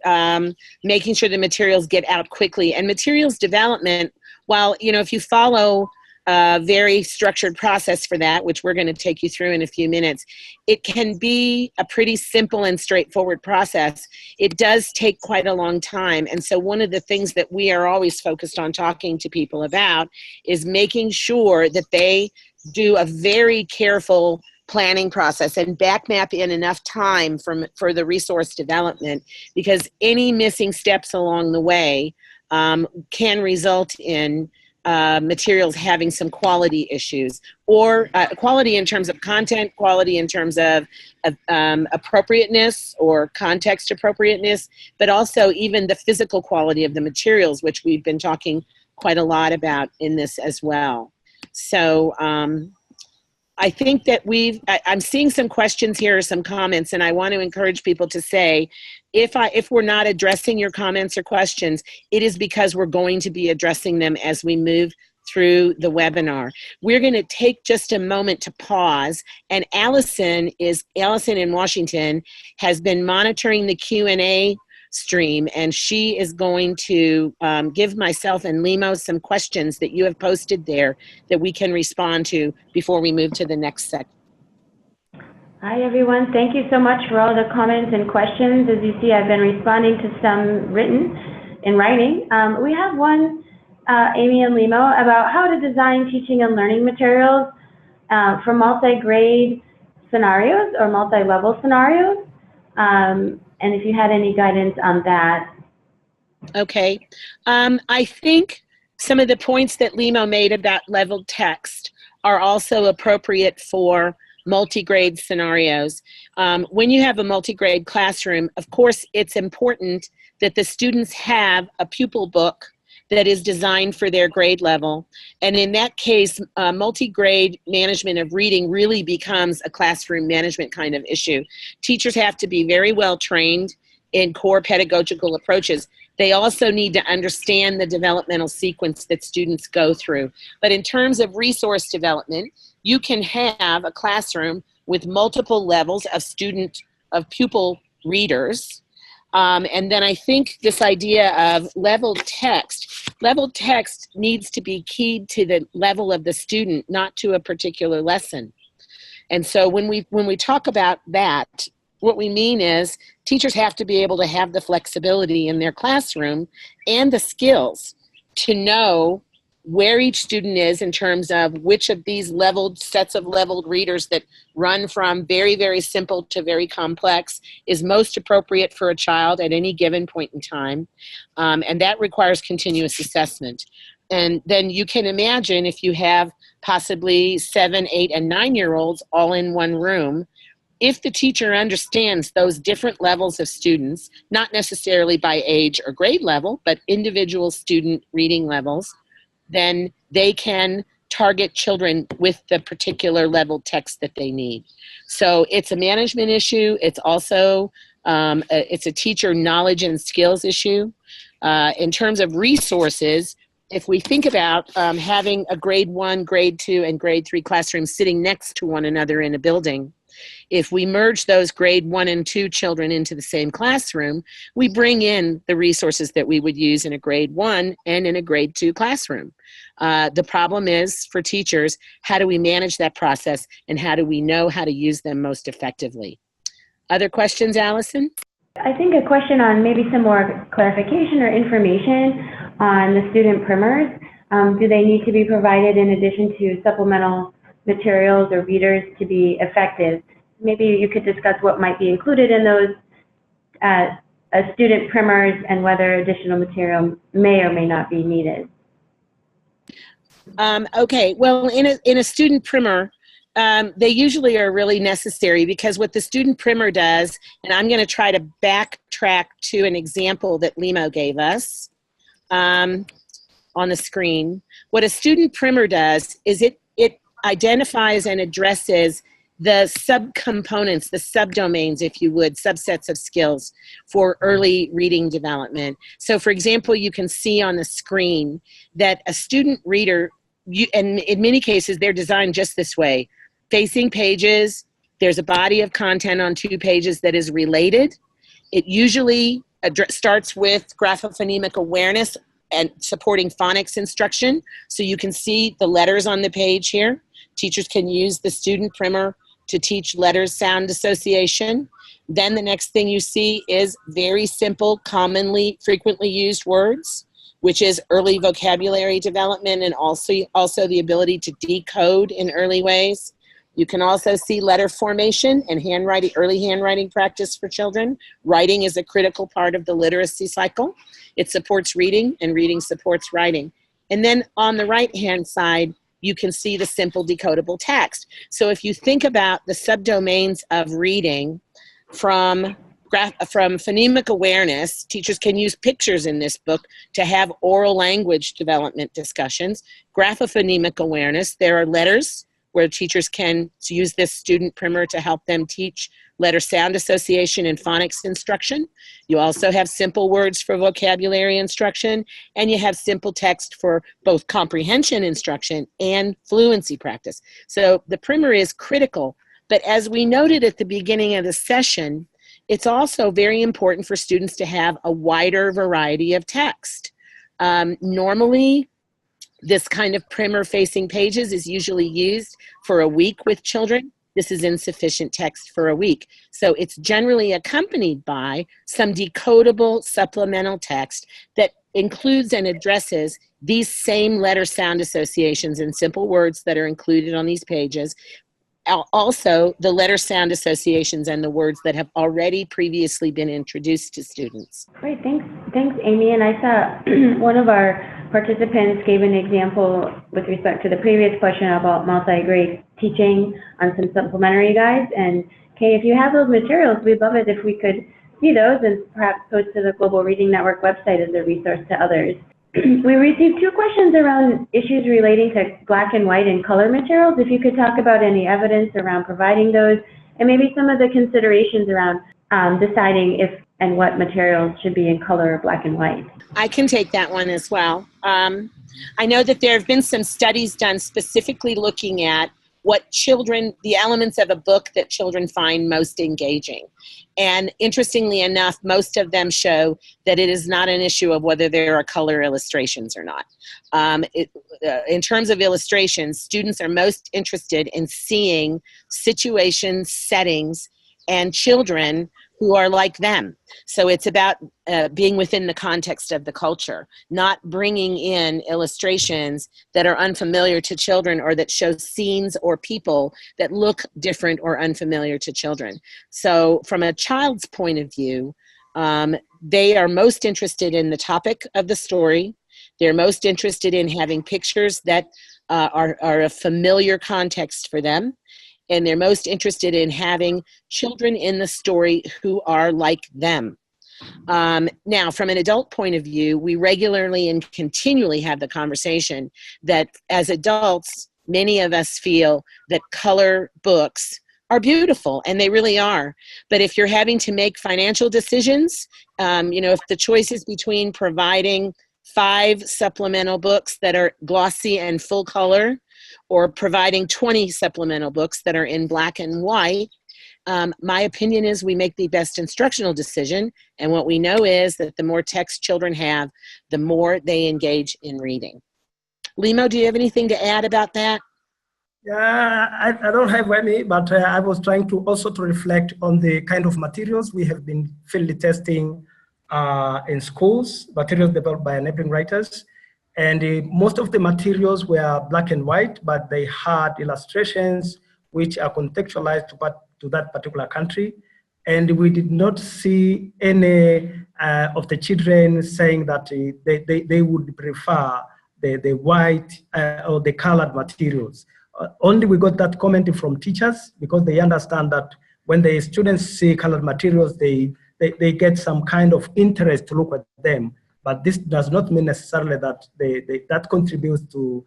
B: making sure the materials get out quickly. And materials development, while, if you follow a very structured process for that, which we're going to take you through in a few minutes, it can be a pretty simple and straightforward process. It does take quite a long time. And so one of the things that we are always focused on talking to people about is making sure that they do a very careful planning process and back map in enough time for the resource development, because any missing steps along the way can result in materials having some quality issues, or quality in terms of content, quality in terms of appropriateness or context appropriateness, but also even the physical quality of the materials, which we've been talking quite a lot about in this as well. So I think that I'm seeing some questions here or some comments, and I want to encourage people to say, if we're not addressing your comments or questions, it is because we're going to be addressing them as we move through the webinar. We're going to take just a moment to pause, and Allison in Washington has been monitoring the Q&A stream, and she is going to give myself and Limo some questions that you have posted there that we can respond to before we move to the next section.
A: Hi, everyone. Thank you so much for all the comments and questions. As you see, I've been responding to some written in writing. We have one, Amy and Limo, about how to design teaching and learning materials for multi-grade scenarios or multi-level scenarios. And if you had any guidance on that.
B: Okay. I think some of the points that Limo made about leveled text are also appropriate for multi-grade scenarios. When you have a multi-grade classroom, of course, it's important that the students have a pupil book that is designed for their grade level. And in that case, multi-grade management of reading really becomes a classroom management kind of issue. Teachers have to be very well trained in core pedagogical approaches. They also need to understand the developmental sequence that students go through. But in terms of resource development, you can have a classroom with multiple levels of pupil readers. And then I think this idea of leveled text needs to be keyed to the level of the student, not to a particular lesson. And so when we talk about that, what we mean is teachers have to be able to have the flexibility in their classroom and the skills to know where each student is in terms of which of these sets of leveled readers that run from very, very simple to very complex is most appropriate for a child at any given point in time. And that requires continuous assessment. And then you can imagine if you have possibly 7, 8, and 9-year-olds all in one room, if the teacher understands those different levels of students, not necessarily by age or grade level, but individual student reading levels, then they can target children with the particular level text that they need. So it's a management issue. It's also it's a teacher knowledge and skills issue. In terms of resources, if we think about having a grade 1, grade 2, and grade 3 classrooms sitting next to one another in a building, if we merge those grade 1 and 2 children into the same classroom, we bring in the resources that we would use in a grade 1 and in a grade 2 classroom. The problem is for teachers, how do we manage that process and how do we know how to use them most effectively? Other questions, Allison?
A: I think a question on maybe some more clarification or information on the student primers. Do they need to be provided in addition to supplemental materials or readers to be effective? Maybe you could discuss what might be included in those student primers and whether additional material may or may not be needed.
B: Okay, well, in a student primer, they usually are really necessary because what the student primer does, and I'm going to try to backtrack to an example that Limo gave us on the screen. What a student primer does is it identifies and addresses the subcomponents, the subdomains, if you would, subsets of skills for early reading development. So for example, you can see on the screen that a student reader, and in many cases, they're designed just this way. Facing pages, there's a body of content on 2 pages that is related. It usually starts with graphophonemic awareness and supporting phonics instruction. So you can see the letters on the page here. Teachers can use the student primer to teach letters sound association. Then the next thing you see is very simple, commonly, frequently used words, which is early vocabulary development and also the ability to decode in early ways. You can also see letter formation and handwriting, early handwriting practice for children. Writing is a critical part of the literacy cycle. It supports reading, and reading supports writing. And then on the right-hand side, you can see the simple decodable text. So if you think about the subdomains of reading from phonemic awareness, teachers can use pictures in this book to have oral language development discussions. Graphophonemic awareness, there are letters where teachers can use this student primer to help them teach letter sound association and phonics instruction. You also have simple words for vocabulary instruction, and you have simple text for both comprehension instruction and fluency practice. So the primer is critical, but as we noted at the beginning of the session, it's also very important for students to have a wider variety of text. Normally, this kind of primer facing pages is usually used for a week with children. this is insufficient text for a week. So it's generally accompanied by some decodable supplemental text that includes and addresses these same letter sound associations and simple words that are included on these pages. Also, the letter sound associations and the words that have already previously been introduced to students.
A: Great, thanks, Amy. And I saw one of our participants gave an example with respect to the previous question about multi-grade teaching on some supplementary guides. And Kay, if you have those materials, we'd love it if we could see those and perhaps post to the Global Reading Network website as a resource to others. We received 2 questions around issues relating to black and white and color materials. If you could talk about any evidence around providing those, and maybe some of the considerations around deciding if and what materials should be in color or black and white.
B: I can take that one as well. I know that there have been some studies done specifically looking at what children, the elements of a book that children find most engaging. And interestingly enough, most of them show that it is not an issue of whether there are color illustrations or not. In terms of illustrations, students are most interested in seeing situations, settings, and children who are like them. So it's about being within the context of the culture, not bringing in illustrations that are unfamiliar to children or that show scenes or people that look different or unfamiliar to children. So from a child's point of view, they are most interested in the topic of the story. They're most interested in having pictures that are a familiar context for them. And they're most interested in having children in the story who are like them. Now, from an adult point of view, we regularly and continually have the conversation that as adults, many of us feel that color books are beautiful, and they really are. But if you're having to make financial decisions, if the choice is between providing 5 supplemental books that are glossy and full color, or providing 20 supplemental books that are in black and white, my opinion is we make the best instructional decision. And what we know is that the more text children have, the more they engage in reading. Limo, do you have anything to add about that?
C: Yeah, I don't have any, but I was trying to also to reflect on the kind of materials we have been field testing in schools, materials developed by enabling writers. And most of the materials were black and white, but they had illustrations which are contextualized to that particular country. And we did not see any of the children saying that they would prefer the white or the colored materials. Only we got that comment from teachers because they understand that when the students see colored materials, they get some kind of interest to look at them. But this does not mean necessarily that that contributes to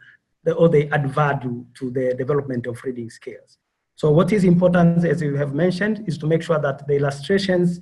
C: or they add value to the development of reading skills. So what is important, as you have mentioned, is to make sure that the illustrations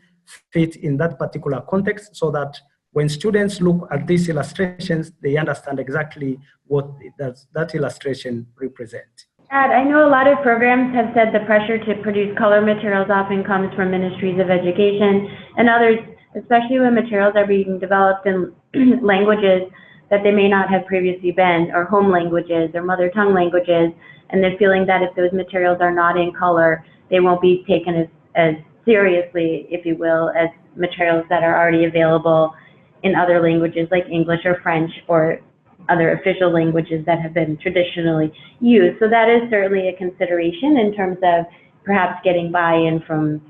C: fit in that particular context so that when students look at these illustrations, they understand exactly what does that illustration represent.
A: I know a lot of programs have said the pressure to produce color materials often comes from ministries of education and others, especially when materials are being developed in languages that they may not have previously been, or home languages or mother tongue languages, and they're feeling that if those materials are not in color, they won't be taken as seriously, if you will, as materials that are already available in other languages like English or French or other official languages that have been traditionally used. So that is certainly a consideration in terms of perhaps getting buy-in from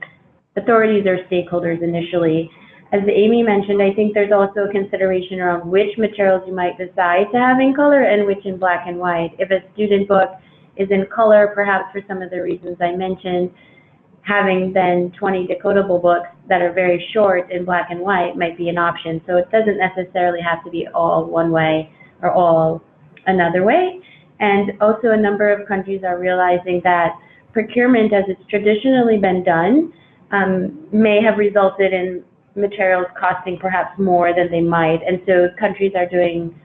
A: authorities or stakeholders initially. As Amy mentioned, I think there's also a consideration around which materials you might decide to have in color and which in black and white. If a student book is in color, perhaps for some of the reasons I mentioned, having then 20 decodable books that are very short in black and white might be an option. So it doesn't necessarily have to be all one way or all another way. And also a number of countries are realizing that procurement, as it's traditionally been done, may have resulted in materials costing perhaps more than they might. And so countries are doing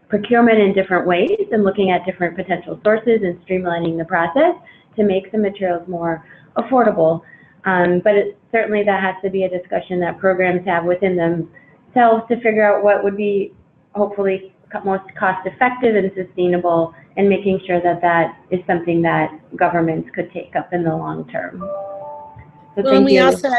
A: procurement in different ways and looking at different potential sources and streamlining the process to make the materials more affordable. But certainly that has to be a discussion that programs have within themselves to figure out what would be hopefully most cost effective and sustainable, and making sure that that is something that governments could take up in the long term. So
B: Well, and
A: thank
B: we
A: you.
B: also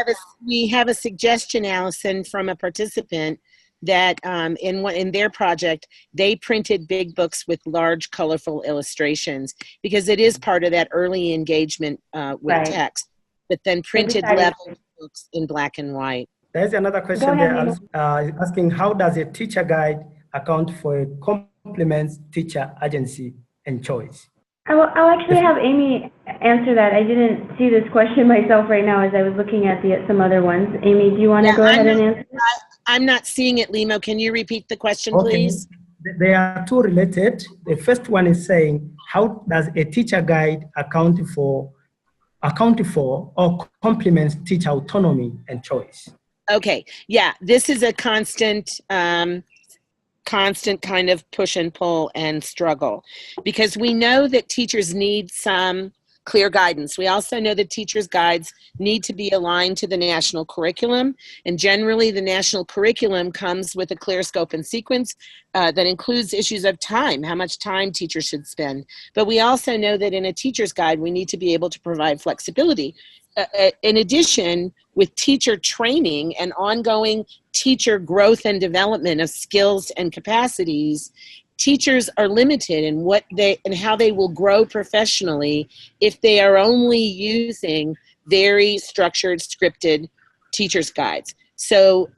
B: have a suggestion, Allison, from a participant that in their project, they printed big books with large, colorful illustrations, because it is part of that early engagement with
A: Right.
B: text, but then printed level books in black and white.
C: There's another question there asking, how does a teacher guide account for a complements teacher agency and choice?
A: I'll actually have Amy answer that. I didn't see this question myself right now as I was looking at some other ones. Amy, do you want to go ahead and answer?
B: I'm not seeing it, Limo. Can you repeat the question, please?
C: They are two related. The first one is saying, how does a teacher guide account for or complements teacher autonomy and choice?
B: Okay, yeah, this is a constant kind of push and pull and struggle, because we know that teachers need some clear guidance. We also know that teachers' guides need to be aligned to the national curriculum, and generally the national curriculum comes with a clear scope and sequence that includes issues of time, how much time teachers should spend. But we also know that in a teacher's guide, we need to be able to provide flexibility. In addition, with teacher training and ongoing teacher growth and development of skills and capacities, teachers are limited in how they will grow professionally if they are only using very structured, scripted teacher's guides. So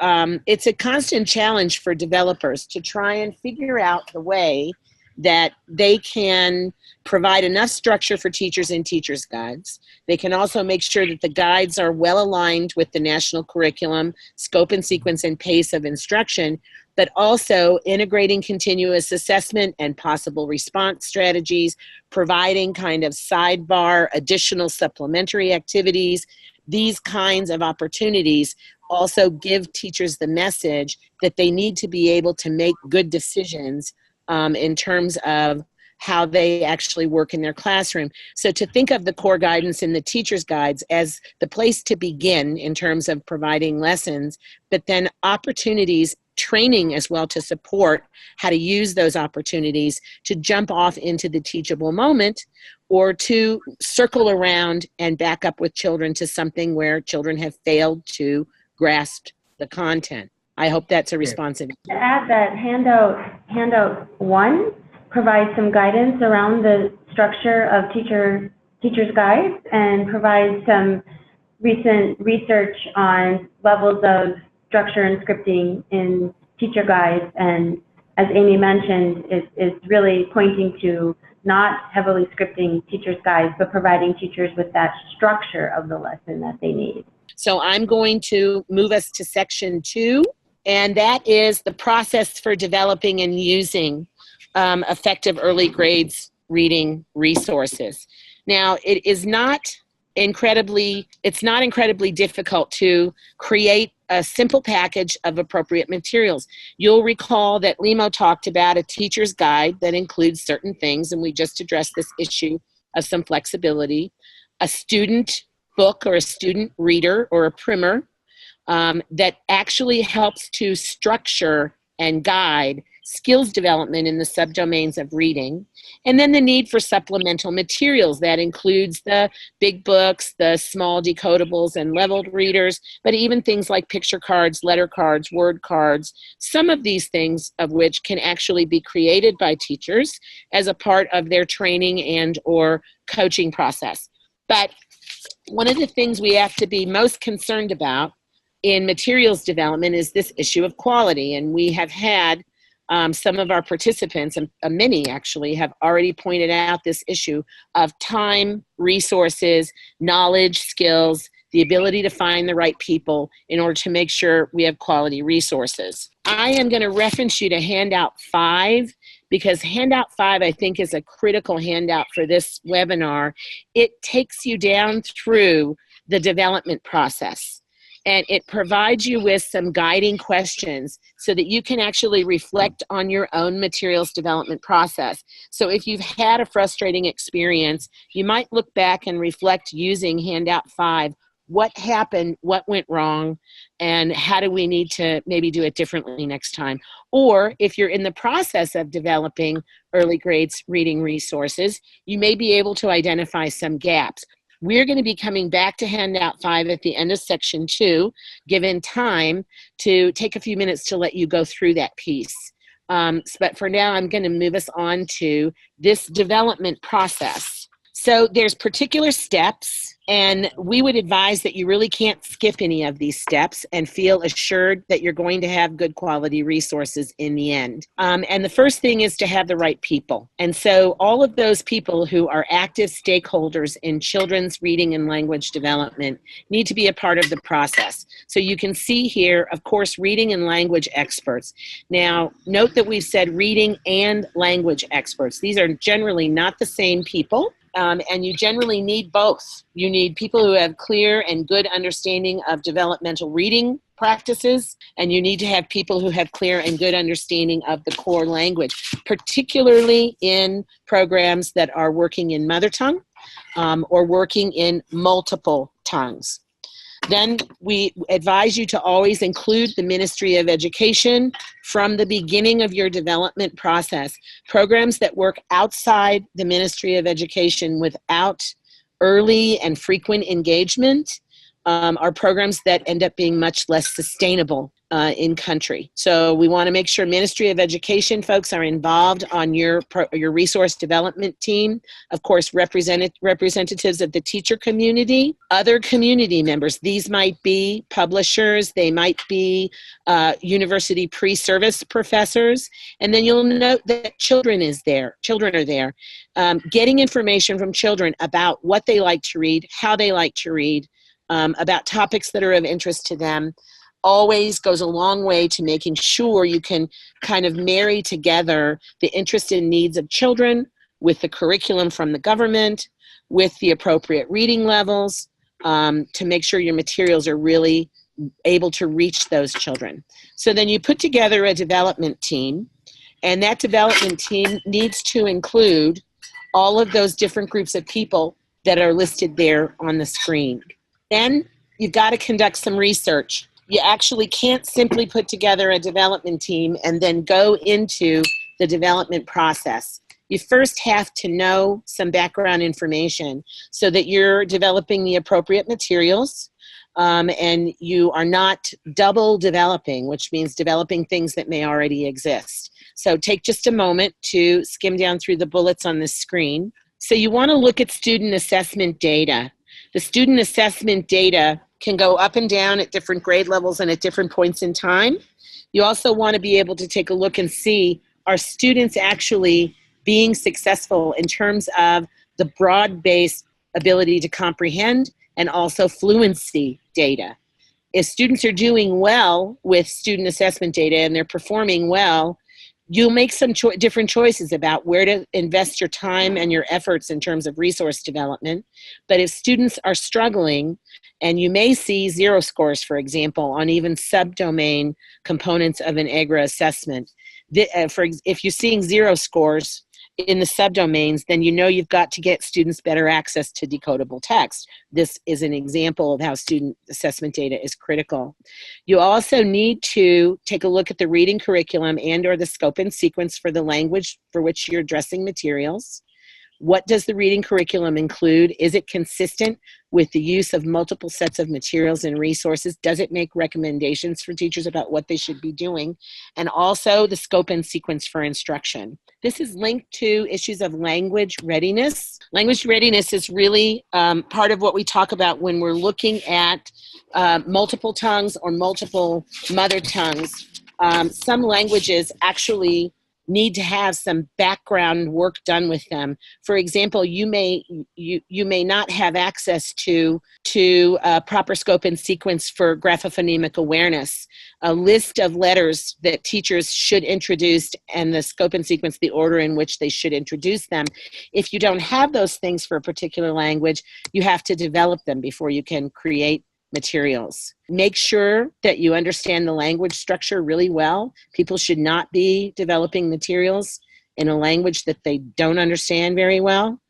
B: it's a constant challenge for developers to try and figure out the way that they can provide enough structure for teachers in teachers' guides. They can also make sure that the guides are well aligned with the national curriculum, scope and sequence and pace of instruction, but also integrating continuous assessment and possible response strategies, providing kind of sidebar, additional supplementary activities. These kinds of opportunities also give teachers the message that they need to be able to make good decisions in terms of how they actually work in their classroom. So to think of the core guidance in the teacher's guides as the place to begin in terms of providing lessons, but then opportunities, training as well to support how to use those opportunities to jump off into the teachable moment, or to circle around and back up with children to something where children have failed to grasp the content. I hope that's a responsive.
A: To add that handout 1 provides some guidance around the structure of teacher's guides, and provides some recent research on levels of structure and scripting in teacher guides. And as Amy mentioned, is really pointing to not heavily scripting teacher's guides, but providing teachers with that structure of the lesson that they need.
B: So I'm going to move us to section 2. And that is the process for developing and using effective early grades reading resources. Now, it's not incredibly difficult to create a simple package of appropriate materials. You'll recall that Limo talked about a teacher's guide that includes certain things, and we just addressed this issue of some flexibility, a student book or a student reader or a primer, that actually helps to structure and guide skills development in the subdomains of reading, and then the need for supplemental materials. That includes the big books, the small decodables and leveled readers, but even things like picture cards, letter cards, word cards, some of these things of which can actually be created by teachers as a part of their training and or coaching process. But one of the things we have to be most concerned about in materials development is this issue of quality. And we have had some of our participants, and many actually, have already pointed out this issue of time, resources, knowledge, skills, the ability to find the right people in order to make sure we have quality resources. I am going to reference you to handout 5, because handout 5, I think, is a critical handout for this webinar. It takes you down through the development process, and it provides you with some guiding questions so that you can actually reflect on your own materials development process. So if you've had a frustrating experience, you might look back and reflect using handout 5 what happened, what went wrong, and how do we need to maybe do it differently next time. Or if you're in the process of developing early grades reading resources, you may be able to identify some gaps. We're going to be coming back to handout 5 at the end of section 2, given time to take a few minutes to let you go through that piece. But for now, I'm going to move us on to this development process. So there's particular steps, and we would advise that you really can't skip any of these steps and feel assured that you're going to have good quality resources in the end. And the first thing is to have the right people. And so all of those people who are active stakeholders in children's reading and language development need to be a part of the process. So you can see here, of course, reading and language experts. Now, note that we've said reading and language experts. These are generally not the same people. And you generally need both. You need people who have clear and good understanding of developmental reading practices, and you need to have people who have clear and good understanding of the core language, particularly in programs that are working in mother tongue or working in multiple tongues. Then we advise you to always include the Ministry of Education from the beginning of your development process. Programs that work outside the Ministry of Education without early and frequent engagement are programs that end up being much less sustainable in country. So we want to make sure Ministry of Education folks are involved on your resource development team. Of course, representatives of the teacher community, other community members. These might be publishers, they might be university pre-service professors, and then you'll note that children are there. Getting information from children about what they like to read, how they like to read, about topics that are of interest to them, always goes a long way to making sure you can kind of marry together the interest and needs of children with the curriculum from the government, with the appropriate reading levels, to make sure your materials are really able to reach those children. So then you put together a development team, and that development team needs to include all of those different groups of people that are listed there on the screen. Then you've got to conduct some research. You actually can't simply put together a development team and then go into the development process. You first have to know some background information so that you're developing the appropriate materials, and you are not double developing, which means developing things that may already exist. So take just a moment to skim down through the bullets on the screen. So you want to look at student assessment data. The student assessment data can go up and down at different grade levels and at different points in time. You also want to be able to take a look and see, are students actually being successful in terms of the broad-based ability to comprehend and also fluency data. If students are doing well with student assessment data and they're performing well, you'll make some different choices about where to invest your time and your efforts in terms of resource development. But if students are struggling, and you may see 0 scores, for example, on even subdomain components of an EGR assessment. If you're seeing 0 scores in the subdomains, then you know you've got to get students better access to decodable text. This is an example of how student assessment data is critical. You also need to take a look at the reading curriculum and or the scope and sequence for the language for which you're addressing materials. What does the reading curriculum include? Is it consistent with the use of multiple sets of materials and resources? Does it make recommendations for teachers about what they should be doing? And also the scope and sequence for instruction. This is linked to issues of language readiness. Language readiness is really part of what we talk about when we're looking at multiple tongues or multiple mother tongues. Some languages actually need to have some background work done with them. For example, you may not have access to proper scope and sequence for graphophonemic awareness, a list of letters that teachers should introduce and the scope and sequence, the order in which they should introduce them. If you don't have those things for a particular language, you have to develop them before you can create materials. Make sure that you understand the language structure really well. People should not be developing materials in a language that they don't understand very well.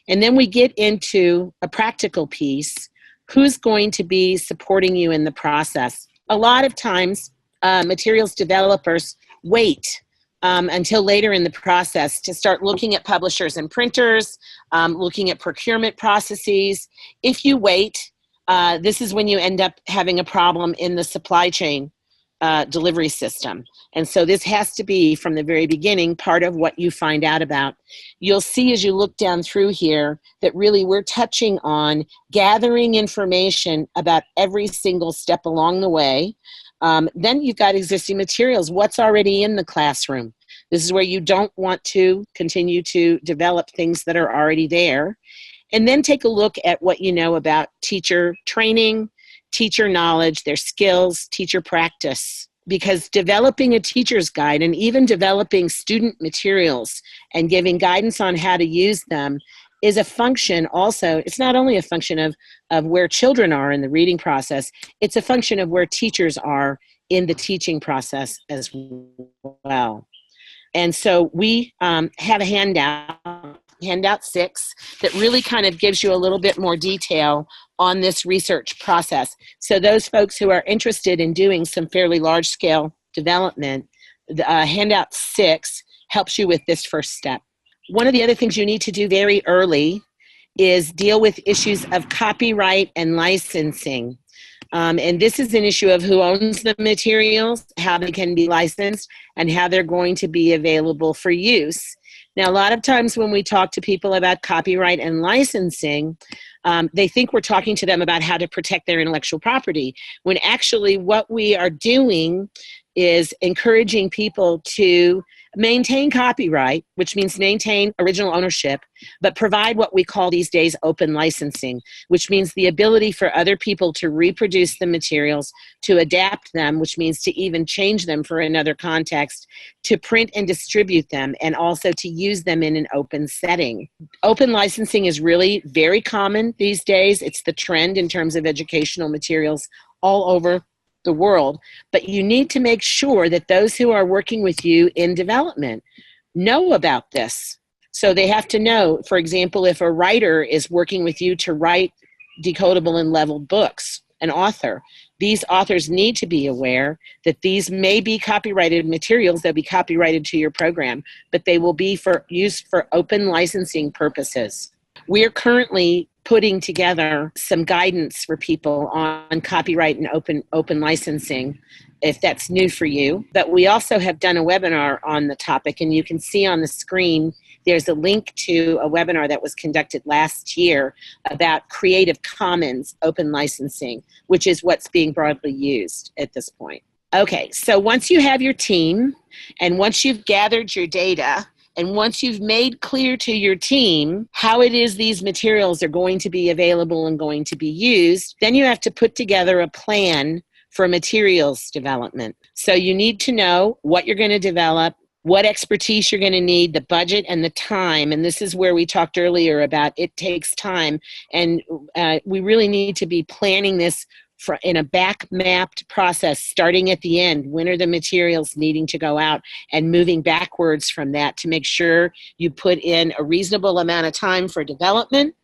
B: And then we get into a practical piece who's going to be supporting you in the process. A lot of times, materials developers wait until later in the process to start looking at publishers and printers, looking at procurement processes. If you wait, this is when you end up having a problem in the supply chain delivery system. And so this has to be, from the very beginning, part of what you find out about. You'll see as you look down through here that really we're touching on gathering information about every single step along the way. Then you've got existing materials. What's already in the classroom? This is where you don't want to continue to develop things that are already there. And then take a look at what you know about teacher training, teacher knowledge, their skills, teacher practice. Because developing a teacher's guide and even developing student materials and giving guidance on how to use them is a function also. It's not only a function of where children are in the reading process, it's a function of where teachers are in the teaching process as well. And so we have a handout 6, that really kind of gives you a little bit more detail on this research process. So those folks who are interested in doing some fairly large scale development, the handout 6 helps you with this first step. One of the other things you need to do very early is deal with issues of copyright and licensing. And this is an issue of who owns the materials, how they can be licensed, and how they're going to be available for use. Now, a lot of times when we talk to people about copyright and licensing, they think we're talking to them about how to protect their intellectual property, when actually what we are doing is encouraging people to maintain copyright, which means maintain original ownership, but provide what we call these days open licensing, which means the ability for other people to reproduce the materials, to adapt them, which means to even change them for another context, to print and distribute them, and also to use them in an open setting. Open licensing is really very common these days. It's the trend in terms of educational materials all over the world, but you need to make sure that those who are working with you in development know about this. So they have to know, for example, if a writer is working with you to write decodable and leveled books, an author, these authors need to be aware that these may be copyrighted materials. They'll be copyrighted to your program, but they will be used for open licensing purposes. We are currently putting together some guidance for people on copyright and open licensing, if that's new for you. But we also have done a webinar on the topic, and you can see on the screen there's a link to a webinar that was conducted last year about Creative Commons open licensing, which is what's being broadly used at this point. Okay, so once you have your team, and once you've gathered your data, and once you've made clear to your team how it is these materials are going to be available and going to be used, then you have to put together a plan for materials development. So you need to know what you're going to develop, what expertise you're going to need, the budget and the time. And this is where we talked earlier about it takes time. And we really need to be planning this in a back-mapped process, starting at the end. When are the materials needing to go out, and moving backwards from that to make sure you put in a reasonable amount of time for development.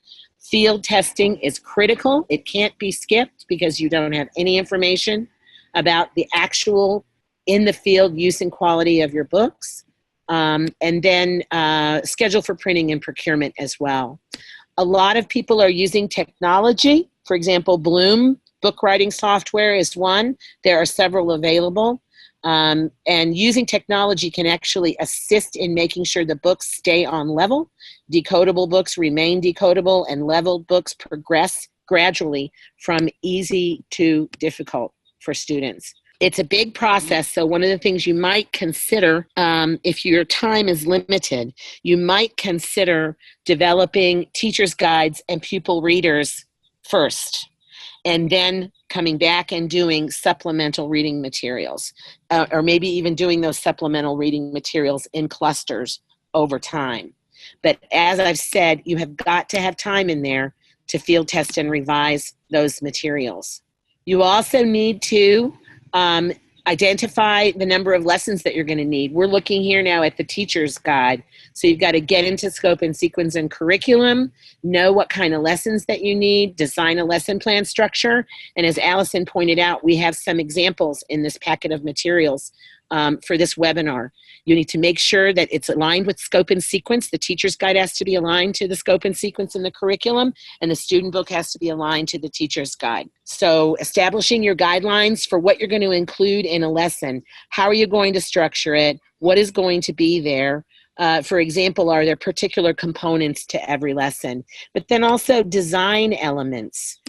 B: Field testing is critical. It can't be skipped because you don't have any information about the actual in the field use and quality of your books. And then schedule for printing and procurement as well. A lot of people are using technology. For example, Bloom book writing software is one. There are several available. And using technology can actually assist in making sure the books stay on level. Decodable books remain decodable, and leveled books progress gradually from easy to difficult for students. It's a big process, so one of the things you might consider, if your time is limited, you might consider developing teacher's guides and pupil readers first, and then coming back and doing supplemental reading materials, or maybe even doing those supplemental reading materials in clusters over time. But as I've said, you have got to have time in there to field test and revise those materials. You also need to Identify the number of lessons that you're going to need. We're looking here now at the teacher's guide. So you've got to get into scope and sequence and curriculum, know what kind of lessons that you need, design a lesson plan structure. And as Allison pointed out, we have some examples in this packet of materials for this webinar. You need to make sure that it's aligned with scope and sequence. The teacher's guide has to be aligned to the scope and sequence in the curriculum, and the student book has to be aligned to the teacher's guide. So establishing your guidelines for what you're going to include in a lesson. How are you going to structure it? What is going to be there? For example, are there particular components to every lesson? But then also design elements.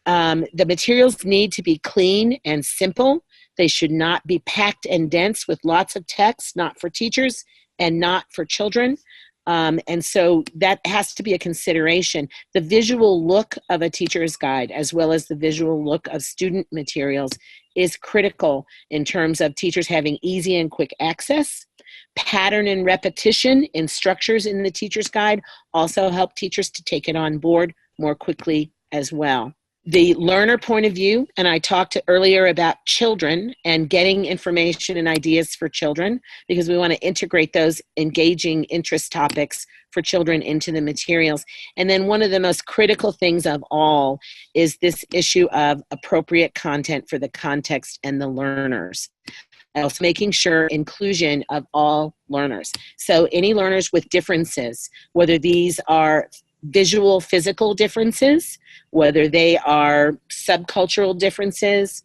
B: The materials need to be clean and simple. They should not be packed and dense with lots of text, not for teachers and not for children. And so that has to be a consideration. The visual look of a teacher's guide, as well as the visual look of student materials, is critical in terms of teachers having easy and quick access. Pattern and repetition in structures in the teacher's guide also help teachers to take it on board more quickly as well. The learner point of view, and I talked earlier about children and getting information and ideas for children, because we want to integrate those engaging interest topics for children into the materials. And then one of the most critical things of all is this issue of appropriate content for the context and the learners. Also making sure inclusion of all learners. So any learners with differences, whether these are visual, physical differences, whether they are subcultural differences,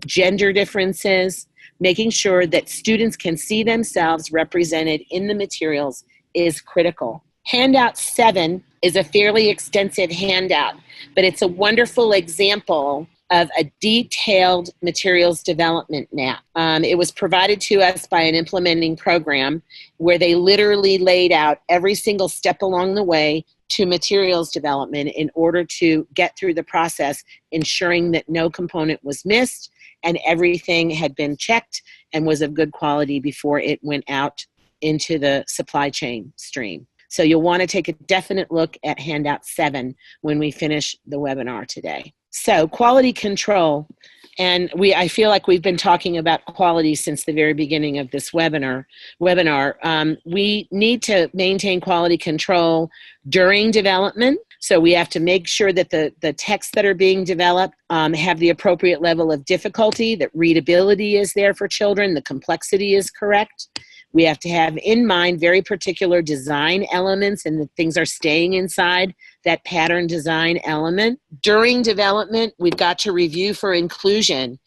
B: gender differences, making sure that students can see themselves represented in the materials is critical. Handout 7 is a fairly extensive handout, but it's a wonderful example of a detailed materials development map. It was provided to us by an implementing program where they literally laid out every single step along the way to materials development in order to get through the process, ensuring that no component was missed and everything had been checked and was of good quality before it went out into the supply chain stream. So you'll want to take a definite look at handout 7 when we finish the webinar today. So quality control, and I feel like we've been talking about quality since the very beginning of this webinar. We need to maintain quality control during development. So we have to make sure that the texts that are being developed have the appropriate level of difficulty, that readability is there for children, the complexity is correct. We have to have in mind very particular design elements and that things are staying inside that pattern design element. During development, we've got to review for inclusion.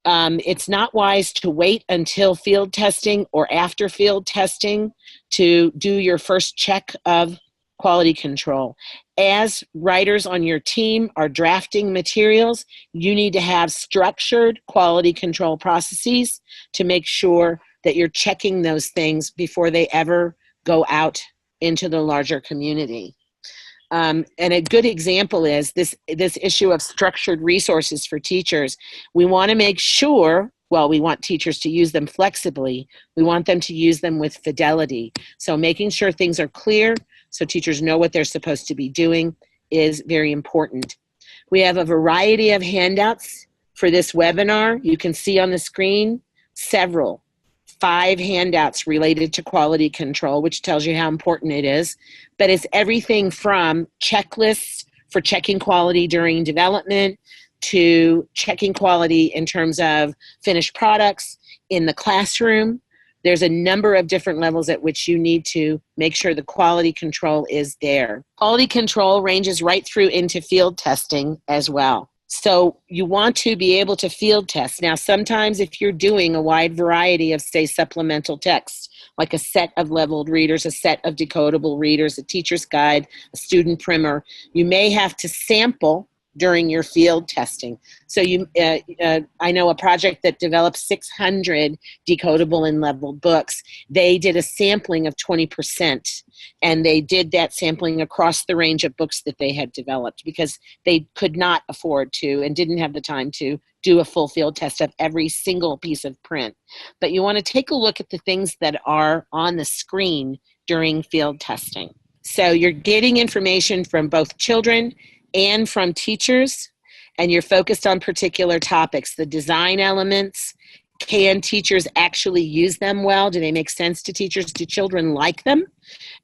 B: It's not wise to wait until field testing or after field testing to do your first check of quality control. As writers on your team are drafting materials, you need to have structured quality control processes to make sure that you're checking those things before they ever go out into the larger community. And a good example is this issue of structured resources for teachers. We want to make sure, well, we want teachers to use them flexibly. We want them to use them with fidelity. So making sure things are clear so teachers know what they're supposed to be doing is very important. We have a variety of handouts for this webinar. You can see on the screen several. 5 handouts related to quality control, which tells you how important it is. But it's everything from checklists for checking quality during development to checking quality in terms of finished products in the classroom. There's a number of different levels at which you need to make sure the quality control is there. Quality control ranges right through into field testing as well. So you want to be able to field test. Now, sometimes if you're doing a wide variety of, say, supplemental texts, like a set of leveled readers, a set of decodable readers, a teacher's guide, a student primer, you may have to sample during your field testing. So I know a project that developed 600 decodable and leveled books. They did a sampling of 20%, and they did that sampling across the range of books that they had developed because they could not afford to and didn't have the time to do a full field test of every single piece of print. But you want to take a look at the things that are on the screen during field testing. So you're getting information from both children and from teachers, and you're focused on particular topics, the design elements, Can teachers actually use them well? Do they make sense to teachers? Do children like them?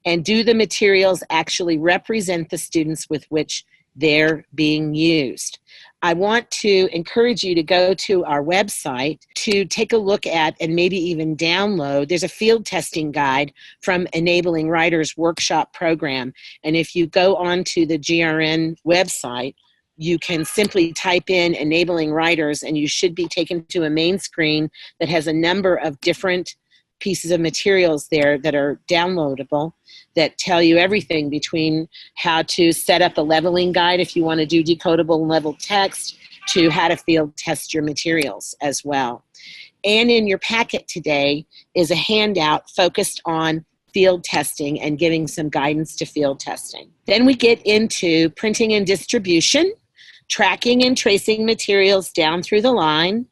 B: And do the materials actually represent the students with which they're being used? I want to encourage you to go to our website to take a look at and maybe even download. There's a field testing guide from Enabling Writers Workshop Program. And if you go onto the GRN website, you can simply type in Enabling Writers and you should be taken to a main screen that has a number of different pieces of materials there that are downloadable that tell you everything between how to set up a leveling guide if you want to do decodable and level text to how to field test your materials as well. And in your packet today is a handout focused on field testing and giving some guidance to field testing. Then we get into printing and distribution, tracking and tracing materials down through the line.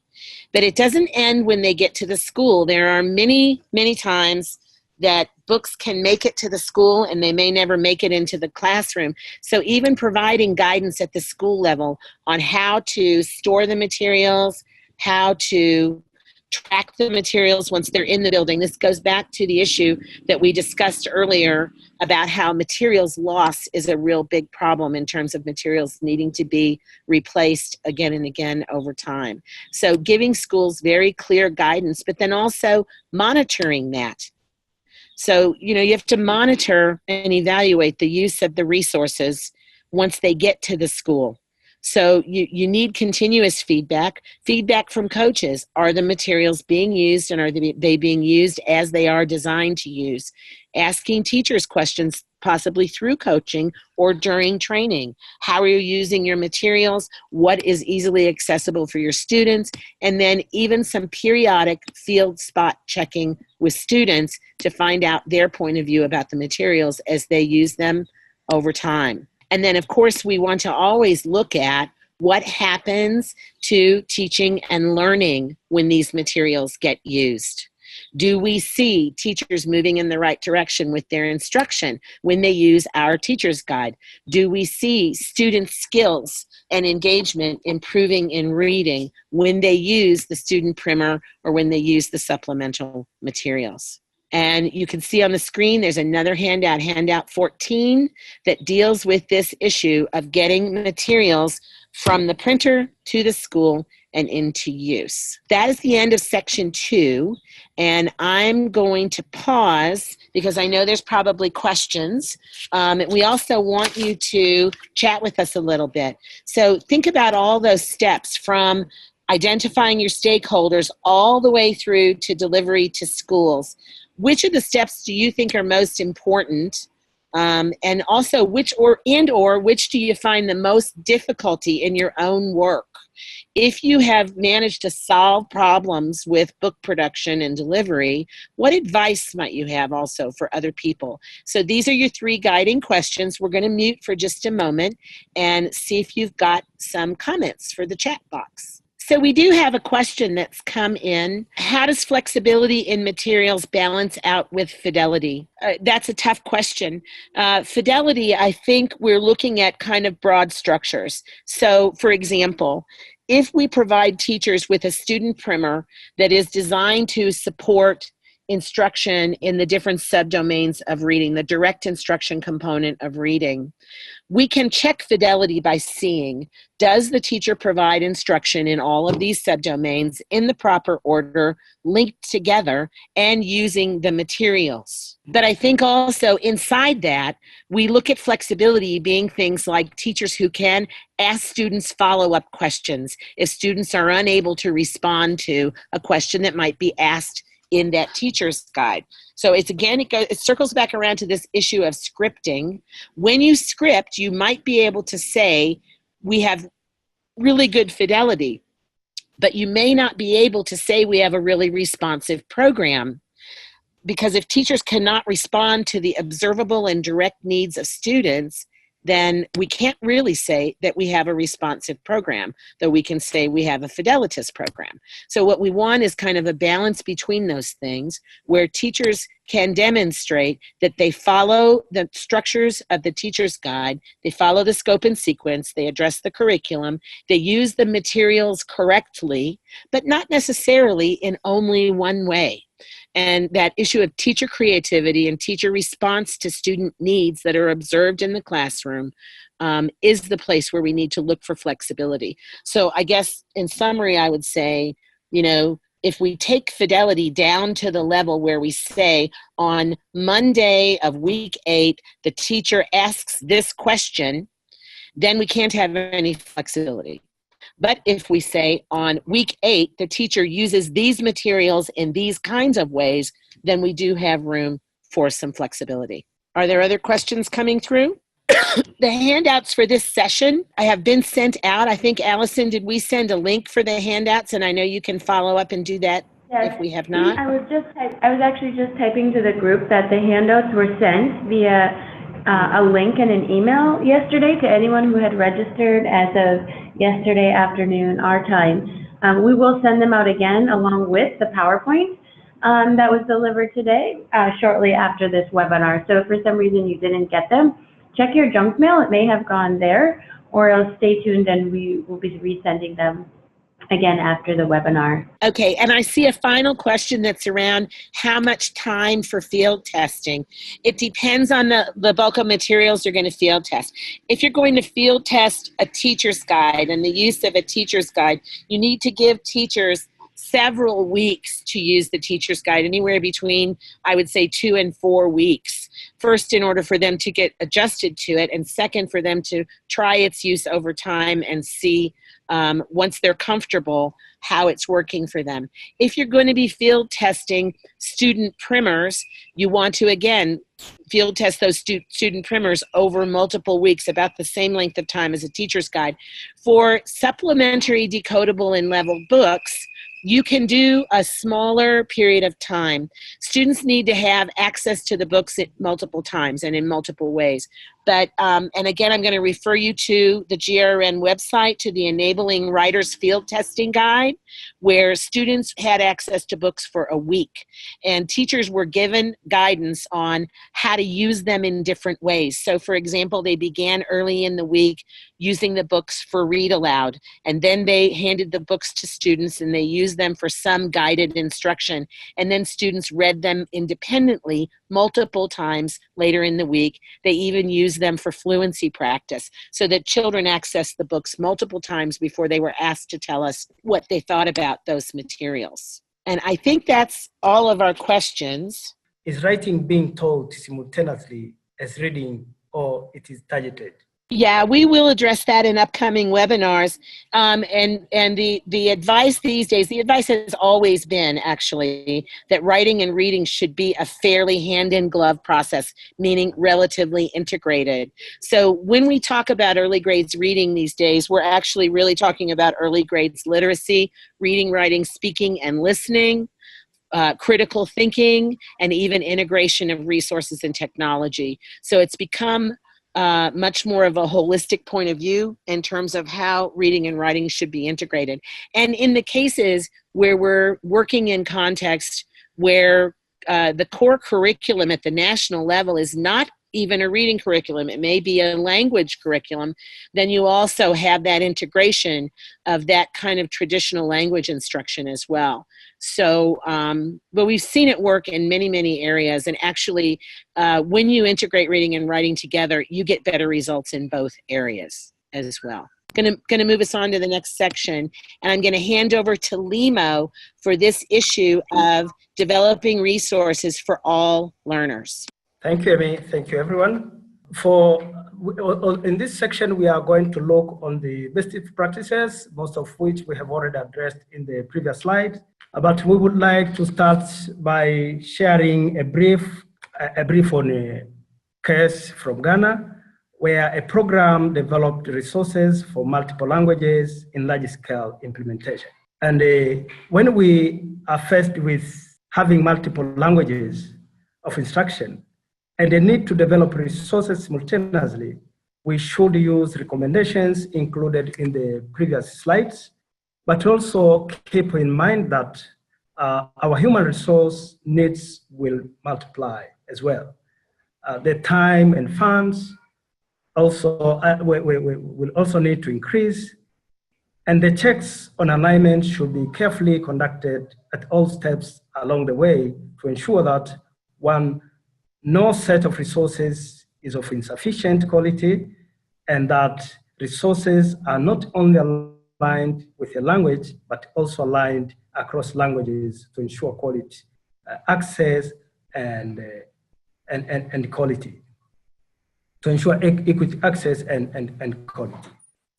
B: But it doesn't end when they get to the school. There are many, many times that books can make it to the school and they may never make it into the classroom. So even providing guidance at the school level on how to store the materials, how to track the materials once they're in the building. This goes back to the issue that we discussed earlier about how materials loss is a real big problem in terms of materials needing to be replaced again and again over time. So giving schools very clear guidance, but then also monitoring that. So, you have to monitor and evaluate the use of the resources once they get to the school. So you need continuous feedback from coaches. Are the materials being used and are they being used as they are designed to use? Asking teachers questions possibly through coaching or during training. How are you using your materials? What is easily accessible for your students? And then even some periodic field spot checking with students to find out their point of view about the materials as they use them over time. And then, of course, we want to always look at what happens to teaching and learning when these materials get used. Do we see teachers moving in the right direction with their instruction when they use our teacher's guide? Do we see student skills and engagement improving in reading when they use the student primer or when they use the supplemental materials? And you can see on the screen, there's another handout, handout 14, that deals with this issue of getting materials from the printer to the school and into use. That is the end of section 2, and I'm going to pause because I know there's probably questions. We also want you to chat with us a little bit. So think about all those steps from identifying your stakeholders all the way through to delivery to schools. Which of the steps do you think are most important? And also, which do you find the most difficulty in your own work? If you have managed to solve problems with book production and delivery, what advice might you have also for other people? So these are your 3 guiding questions. We're going to mute for just a moment and see if you've got some comments for the chat box. So we do have a question that's come in. How does flexibility in materials balance out with fidelity? That's a tough question. Fidelity, I think we're looking at kind of broad structures. So, for example, if we provide teachers with a student primer that is designed to support instruction in the different subdomains of reading, the direct instruction component of reading, we can check fidelity by seeing, does the teacher provide instruction in all of these subdomains in the proper order, linked together, and using the materials? But I think also inside that, we look at flexibility being things like teachers who can ask students follow-up questions if students are unable to respond to a question that might be asked in that teacher's guide. So it's again, it circles back around to this issue of scripting. When you script, you might be able to say, we have really good fidelity, but you may not be able to say we have a really responsive program. Because if teachers cannot respond to the observable and direct needs of students, then we can't really say that we have a responsive program, though we can say we have a fidelitous program. So what we want is kind of a balance between those things where teachers can demonstrate that they follow the structures of the teacher's guide, they follow the scope and sequence, they address the curriculum, they use the materials correctly, but not necessarily in only one way. And that issue of teacher creativity and teacher response to student needs that are observed in the classroom is the place where we need to look for flexibility. So I guess in summary, I would say, you know, if we take fidelity down to the level where we say on Monday of week 8, the teacher asks this question, then we can't have any flexibility. But if we say on week 8, the teacher uses these materials in these kinds of ways, then we do have room for some flexibility. Are there other questions coming through? The handouts for this session have been sent out. I think, Allison, did we send a link for the handouts? And I know you can follow up and do that if we have not.
A: I was actually just typing to the group that the handouts were sent via a link and an email yesterday to anyone who had registered as of yesterday afternoon, our time. We will send them out again along with the PowerPoint that was delivered today shortly after this webinar. So if for some reason you didn't get them, check your junk mail. It may have gone there, or else stay tuned and we will be resending them again after the webinar.
B: Okay, and I see a final question that's around how much time for field testing. It depends on the bulk of materials you're going to field test. If you're going to field test a teacher's guide and the use of a teacher's guide, you need to give teachers several weeks to use the teacher's guide, anywhere between, I would say, 2 and 4 weeks. First, in order for them to get adjusted to it, and second, for them to try its use over time and see, once they're comfortable, how it's working for them. If you're going to be field testing student primers, you want to, again, field test those student primers over multiple weeks, about the same length of time as a teacher's guide. For supplementary decodable and level books, you can do a smaller period of time. Students need to have access to the books at multiple times and in multiple ways. But, and again, I'm going to refer you to the GRN website, to the Enabling Writers Field Testing Guide, where students had access to books for a week. And teachers were given guidance on how to use them in different ways. So, for example, they began early in the week using the books for Read Aloud, and then they handed the books to students and they used them for some guided instruction. And then students read them independently multiple times later in the week. They even used them for fluency practice, so that children accessed the books multiple times before they were asked to tell us what they thought about those materials. And I think that's all of our questions.
C: Is writing being taught simultaneously as reading, or it is targeted?
B: Yeah, we will address that in upcoming webinars. And the advice these days, the advice has always been, actually, that writing and reading should be a fairly hand-in-glove process, meaning relatively integrated. So when we talk about early grades reading these days, we're actually really talking about early grades literacy, reading, writing, speaking, and listening, critical thinking, and even integration of resources and technology. So it's become much more of a holistic point of view in terms of how reading and writing should be integrated. And in the cases where we're working in context where the core curriculum at the national level is not even a reading curriculum, it may be a language curriculum, then you also have that integration of that kind of traditional language instruction as well. So, but we've seen it work in many, many areas. And actually, when you integrate reading and writing together, you get better results in both areas as well. Going to move us on to the next section. And I'm going to hand over to Limo for this issue of developing resources for all learners.
C: Thank you, Amy. Thank you, everyone. In this section, we are going to look on the best practices, most of which we have already addressed in the previous slide. But we would like to start by sharing a brief on a case from Ghana, where a program developed resources for multiple languages in large-scale implementation. And when we are faced with having multiple languages of instruction, and the need to develop resources simultaneously, we should use recommendations included in the previous slides, but also keep in mind that our human resource needs will multiply as well. The time and funds also will also need to increase, and the checks on alignment should be carefully conducted at all steps along the way to ensure that, one, no set of resources is of insufficient quality, and that resources are not only aligned with a language, but also aligned across languages to ensure quality, access, and quality, to ensure equity, access, and quality.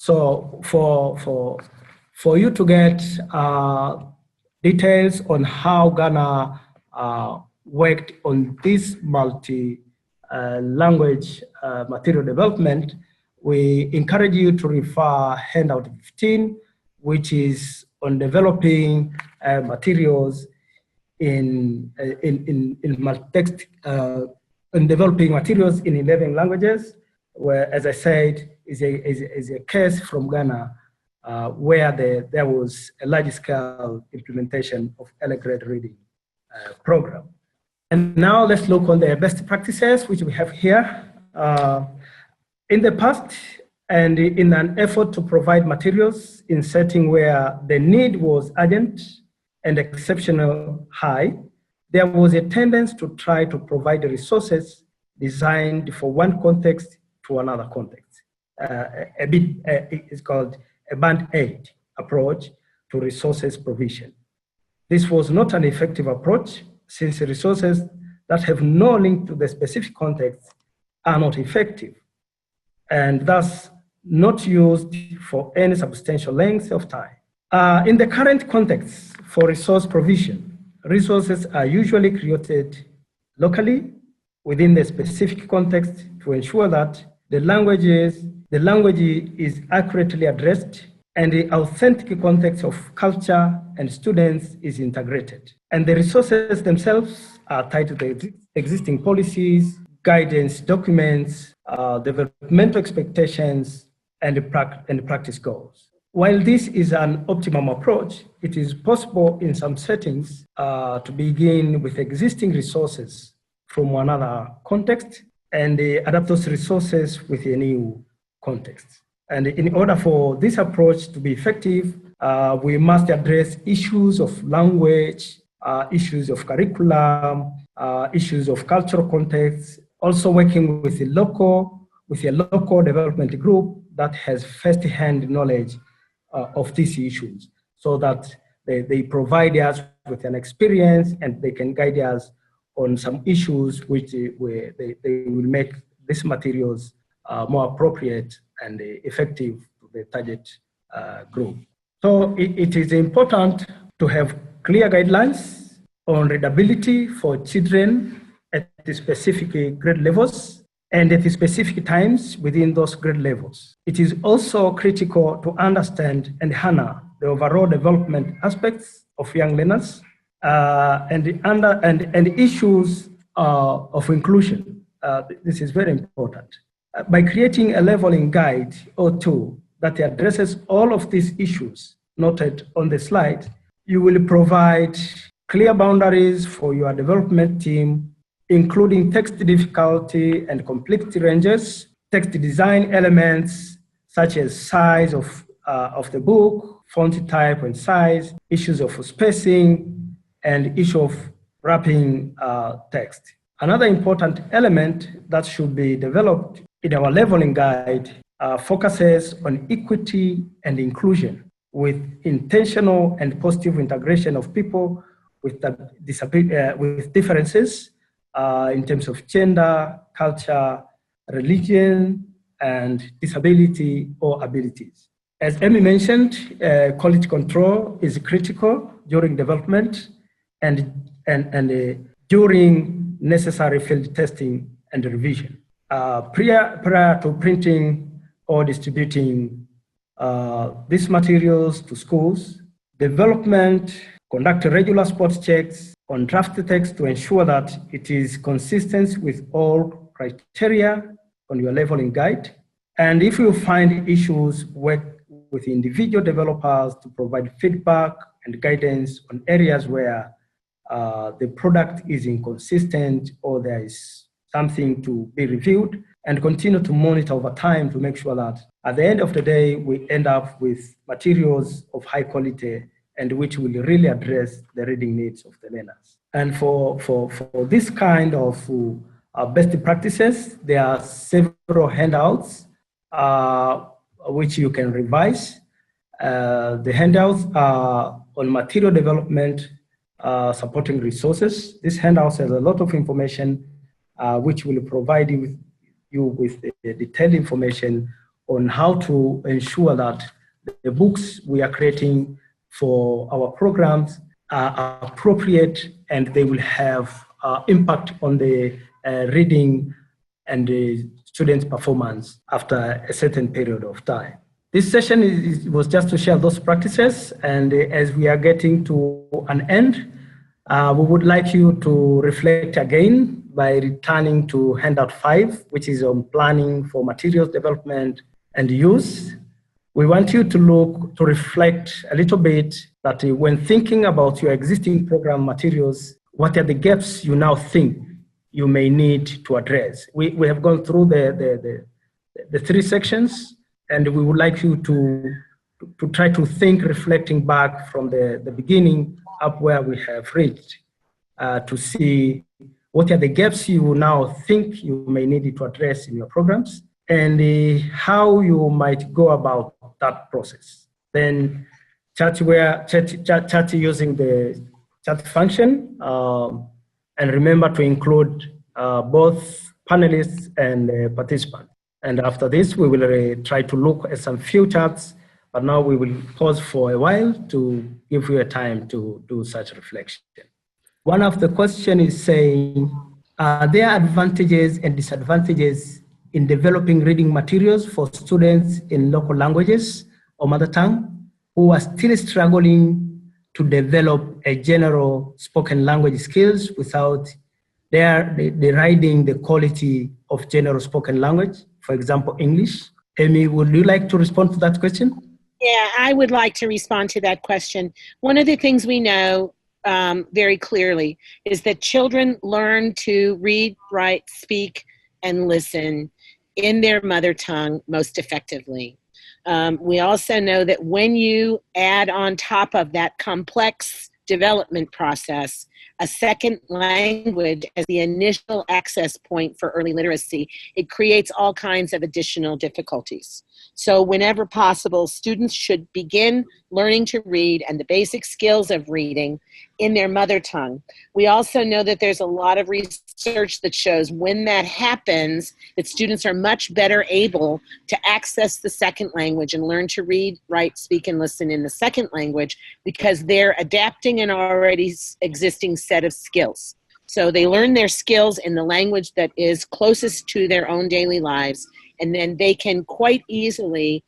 C: So for you to get details on how Ghana worked on this multi-language material development, we encourage you to refer handout 15, which is on developing materials in multi-text, on developing materials in 11 languages, where, as I said, is a case from Ghana where there was a large-scale implementation of early grade reading program. And now let's look on the best practices, which we have here. In the past, and in an effort to provide materials in setting where the need was urgent and exceptional high, there was a tendency to try to provide resources designed for one context to another context. It's called a band-aid approach to resources provision. This was not an effective approach, since resources that have no link to the specific context are not effective, and thus not used for any substantial length of time. In the current context for resource provision, resources are usually created locally within the specific context to ensure that the language is accurately addressed and the authentic context of culture and students is integrated. And the resources themselves are tied to the existing policies, guidance documents, developmental expectations, and practice goals. While this is an optimum approach, it is possible in some settings to begin with existing resources from another context and adapt those resources with a new context. And in order for this approach to be effective, we must address issues of language, issues of curriculum, issues of cultural context, also working with a local development group that has first-hand knowledge of these issues, so that they provide us with an experience and they can guide us on some issues which they will make these materials more appropriate and effective to the target group. So it is important to have clear guidelines on readability for children at the specific grade levels and at the specific times within those grade levels. It is also critical to understand and honor the overall development aspects of young learners and issues of inclusion. This is very important. By creating a leveling guide or tool that addresses all of these issues noted on the slide, you will provide clear boundaries for your development team, including text difficulty and complexity ranges, text design elements such as size of the book, font type and size, issues of spacing, and issue of wrapping text. Another important element that should be developed in our leveling guide focuses on equity and inclusion with intentional and positive integration of people with differences in terms of gender, culture, religion, and disability or abilities. As Amy mentioned, quality control is critical during development and during necessary field testing and revision. Prior to printing or distributing these materials to schools, development conduct regular spot checks on draft text to ensure that it is consistent with all criteria on your leveling guide. And if you find issues, work with individual developers to provide feedback and guidance on areas where the product is inconsistent or there is something to be reviewed, and continue to monitor over time to make sure that at the end of the day, we end up with materials of high quality and which will really address the reading needs of the learners. And for this kind of best practices, there are several handouts which you can revise. The handouts are on material development, supporting resources. This handout has a lot of information which will provide you with detailed information on how to ensure that the books we are creating for our programs are appropriate and they will have impact on the reading and the students' performance after a certain period of time. This session was just to share those practices, and as we are getting to an end, we would like you to reflect again by returning to handout 5, which is on planning for materials development and use. We want you to reflect a little bit that when thinking about your existing program materials, what are the gaps you now think you may need to address? We have gone through the 3 sections, and we would like you to try to think, reflecting back from the beginning up where we have reached, to see what are the gaps you now think you may need to address in your programs, and how you might go about that process. Then chat using the chat function, and remember to include both panelists and participants. And after this, we will try to look at some few charts, but now we will pause for a while to give you a time to do such reflection. One of the questions is saying, are there advantages and disadvantages in developing reading materials for students in local languages or mother tongue who are still struggling to develop a general spoken language skills without deriding the quality of general spoken language, for example, English? Amy, would you like to respond to that question?
B: Yeah, I would like to respond to that question. One of the things we know very clearly is that children learn to read, write, speak, and listen in their mother tongue most effectively. We also know that when you add on top of that complex development process a second language as the initial access point for early literacy, it creates all kinds of additional difficulties. So whenever possible, students should begin learning to read and the basic skills of reading in their mother tongue. We also know that there's a lot of research that shows when that happens, that students are much better able to access the second language and learn to read, write, speak, and listen in the second language because they're adapting an already existing set of skills. So they learn their skills in the language that is closest to their own daily lives, and then they can quite easily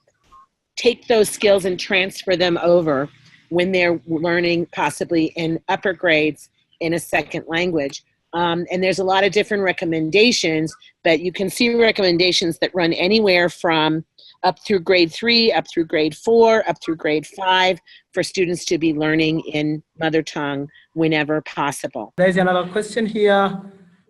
B: take those skills and transfer them over when they're learning possibly in upper grades in a second language. And there's a lot of different recommendations, but you can see recommendations that run anywhere from up through grade 3, up through grade 4, up through grade 5 for students to be learning in mother tongue whenever possible.
C: There's another question here.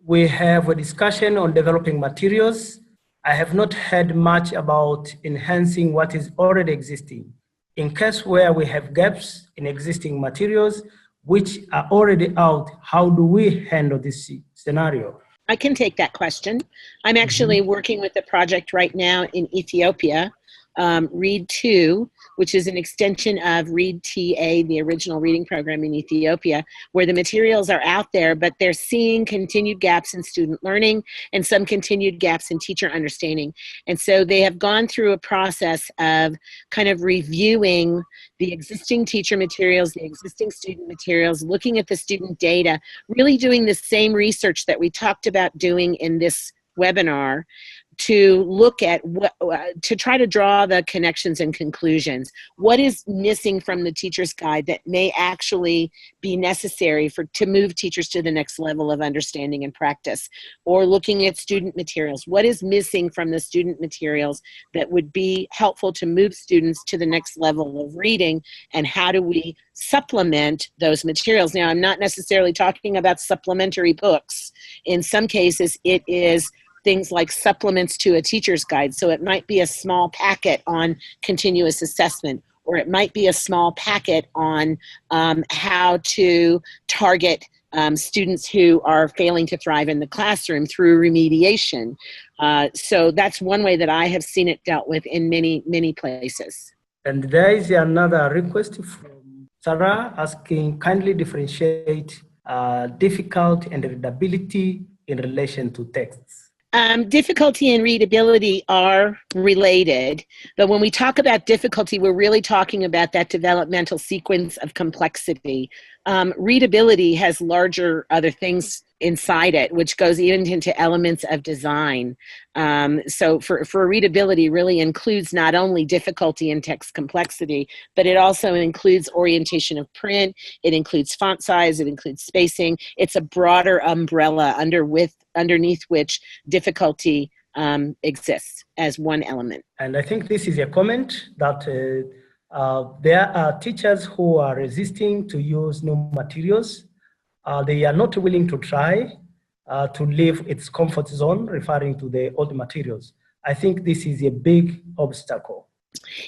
C: We have a discussion on developing materials. I have not heard much about enhancing what is already existing. In case where we have gaps in existing materials, which are already out, how do we handle this scenario?
B: I can take that question. I'm actually working with a project right now in Ethiopia, Read 2, which is an extension of Read TA, the original reading program in Ethiopia, where the materials are out there, but they're seeing continued gaps in student learning and some continued gaps in teacher understanding. And so they have gone through a process of kind of reviewing the existing teacher materials, the existing student materials, looking at the student data, really doing the same research that we talked about doing in this webinar to look at what, to try to draw the connections and conclusions. What is missing from the teacher's guide that may actually be necessary to move teachers to the next level of understanding and practice? Or looking at student materials. What is missing from the student materials that would be helpful to move students to the next level of reading, and how do we supplement those materials? Now, I'm not necessarily talking about supplementary books. In some cases, it is things like supplements to a teacher's guide. So it might be a small packet on continuous assessment, or it might be a small packet on how to target students who are failing to thrive in the classroom through remediation. So that's one way that I have seen it dealt with in many, many places.
C: And there is another request from Sarah asking, kindly differentiate difficult and readability in relation to texts.
B: Difficulty and readability are related, but when we talk about difficulty, we're really talking about that developmental sequence of complexity. Readability has larger other things inside it, which goes even into elements of design. So for readability really includes not only difficulty and text complexity, but it also includes orientation of print, it includes font size, it includes spacing. It's a broader umbrella underneath which difficulty exists as one element.
C: And I think this is a comment that there are teachers who are resisting to use new materials. They are not willing to try to leave its comfort zone, referring to the old materials. I think this is a big obstacle.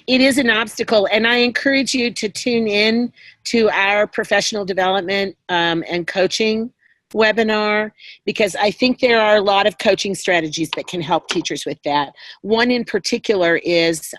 B: It is an obstacle, and I encourage you to tune in to our professional development and coaching webinar, because I think there are a lot of coaching strategies that can help teachers with that. One in particular is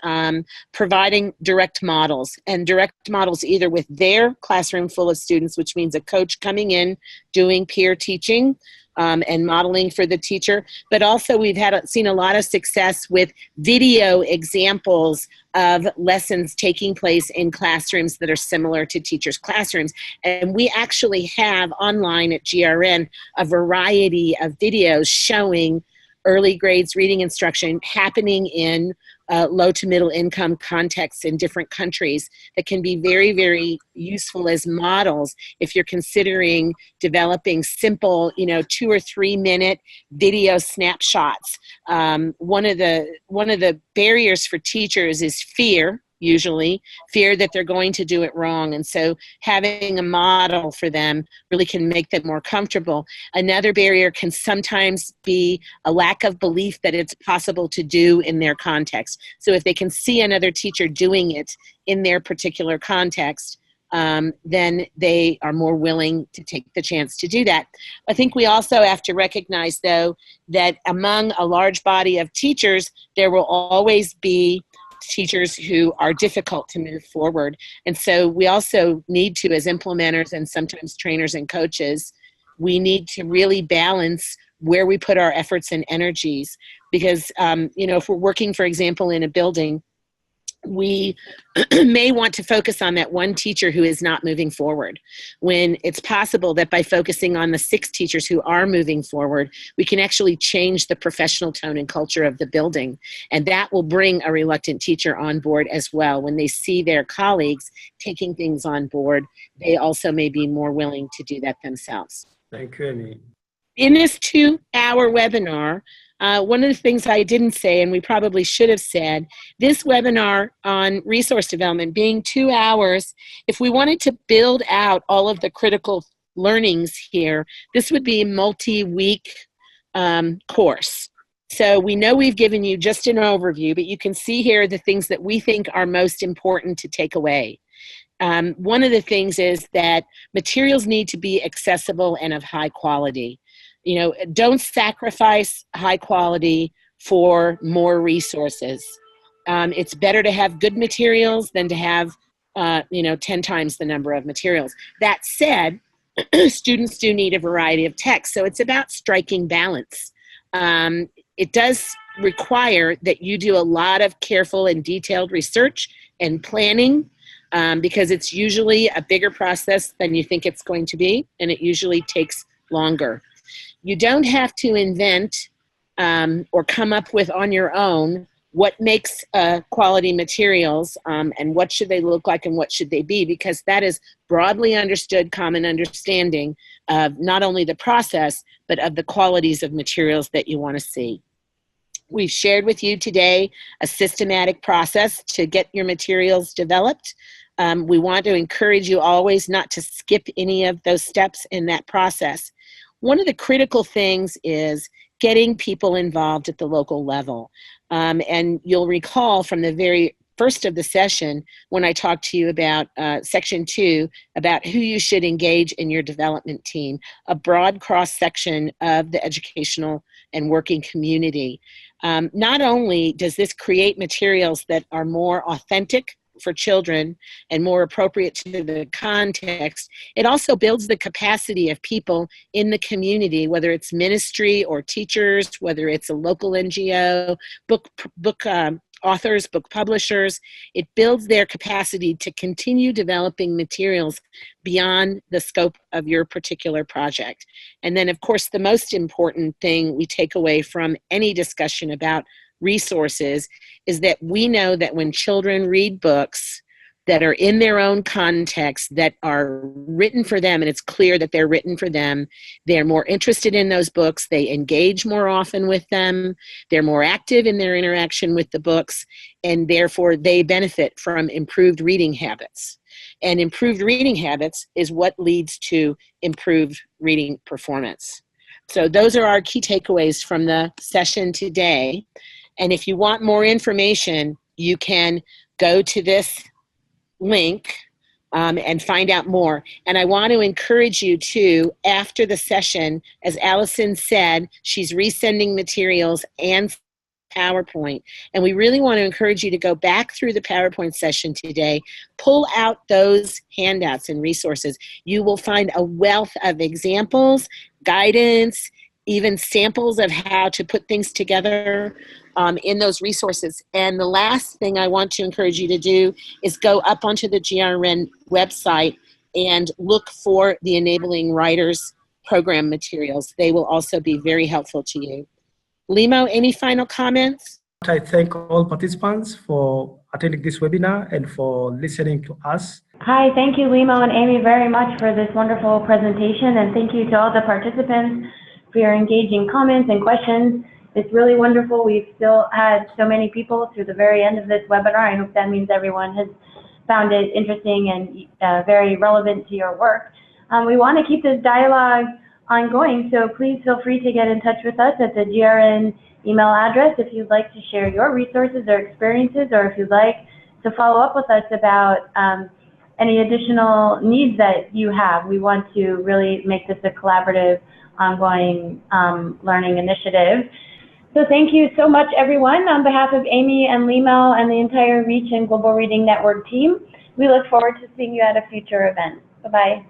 B: providing direct models, and direct models either with their classroom full of students, which means a coach coming in doing peer teaching and modeling for the teacher, but also we've seen a lot of success with video examples of lessons taking place in classrooms that are similar to teachers' classrooms. And we actually have online at GRN a variety of videos showing early grades reading instruction happening in low to middle income contexts in different countries that can be very, very useful as models if you're considering developing simple, 2 or 3 minute video snapshots. One of the barriers for teachers is fear. Usually fear that they're going to do it wrong. And so having a model for them really can make them more comfortable. Another barrier can sometimes be a lack of belief that it's possible to do in their context. So if they can see another teacher doing it in their particular context, then they are more willing to take the chance to do that. I think we also have to recognize, though, that among a large body of teachers, there will always be teachers who are difficult to move forward. And so we also need to, as implementers and sometimes trainers and coaches, we need to really balance where we put our efforts and energies. Because, if we're working, for example, in a building, we may want to focus on that one teacher who is not moving forward, when it's possible that by focusing on the 6 teachers who are moving forward, we can actually change the professional tone and culture of the building. And that will bring a reluctant teacher on board as well. When they see their colleagues taking things on board, they also may be more willing to do that themselves.
C: Thank you, Amy.
B: In this 2-hour webinar, one of the things I didn't say, and we probably should have said, this webinar on resource development being 2 hours, if we wanted to build out all of the critical learnings here, this would be a multi-week course. So we know we've given you just an overview, but you can see here the things that we think are most important to take away. One of the things is that materials need to be accessible and of high quality. Don't sacrifice high quality for more resources. It's better to have good materials than to have, 10 times the number of materials. That said, students do need a variety of texts, so it's about striking balance. It does require that you do a lot of careful and detailed research and planning, because it's usually a bigger process than you think it's going to be, and it usually takes longer. You don't have to invent or come up with on your own what makes quality materials, and what should they look like and what should they be, because that is broadly understood, common understanding of not only the process, but of the qualities of materials that you want to see. We've shared with you today a systematic process to get your materials developed. We want to encourage you always not to skip any of those steps in that process. One of the critical things is getting people involved at the local level. And you'll recall from the very first of the session when I talked to you about section 2 about who you should engage in your development team, a broad cross-section of the educational and working community. Not only does this create materials that are more authentic for children and more appropriate to the context, it also builds the capacity of people in the community, whether it's ministry or teachers, whether it's a local NGO, book authors, book publishers. It builds their capacity to continue developing materials beyond the scope of your particular project. And then, of course, the most important thing we take away from any discussion about resources is that we know that when children read books that are in their own context, that are written for them, and it's clear that they're written for them, they're more interested in those books, they engage more often with them, they're more active in their interaction with the books, and therefore they benefit from improved reading habits. And improved reading habits is what leads to improved reading performance. So those are our key takeaways from the session today. And if you want more information, you can go to this link and find out more. And I want to encourage you to, after the session, as Allison said, she's resending materials and PowerPoint. And we really want to encourage you to go back through the PowerPoint session today, pull out those handouts and resources. You will find a wealth of examples, guidance, even samples of how to put things together in those resources. And the last thing I want to encourage you to do is go up onto the GRN website and look for the Enabling Writers program materials. They will also be very helpful to you. Limo, any final comments?
C: I thank all participants for attending this webinar and for listening to us.
A: Hi, thank you, Limo and Amy, very much for this wonderful presentation, and thank you to all the participants for your engaging comments and questions. It's really wonderful. We've still had so many people through the very end of this webinar. I hope that means everyone has found it interesting and very relevant to your work. We want to keep this dialogue ongoing, so please feel free to get in touch with us at the GRN email address if you'd like to share your resources or experiences, or if you'd like to follow up with us about any additional needs that you have. We want to really make this a collaborative, ongoing learning initiative. So thank you so much, everyone. On behalf of Amy and Limo and the entire Reach and Global Reading Network team, we look forward to seeing you at a future event. Bye-bye.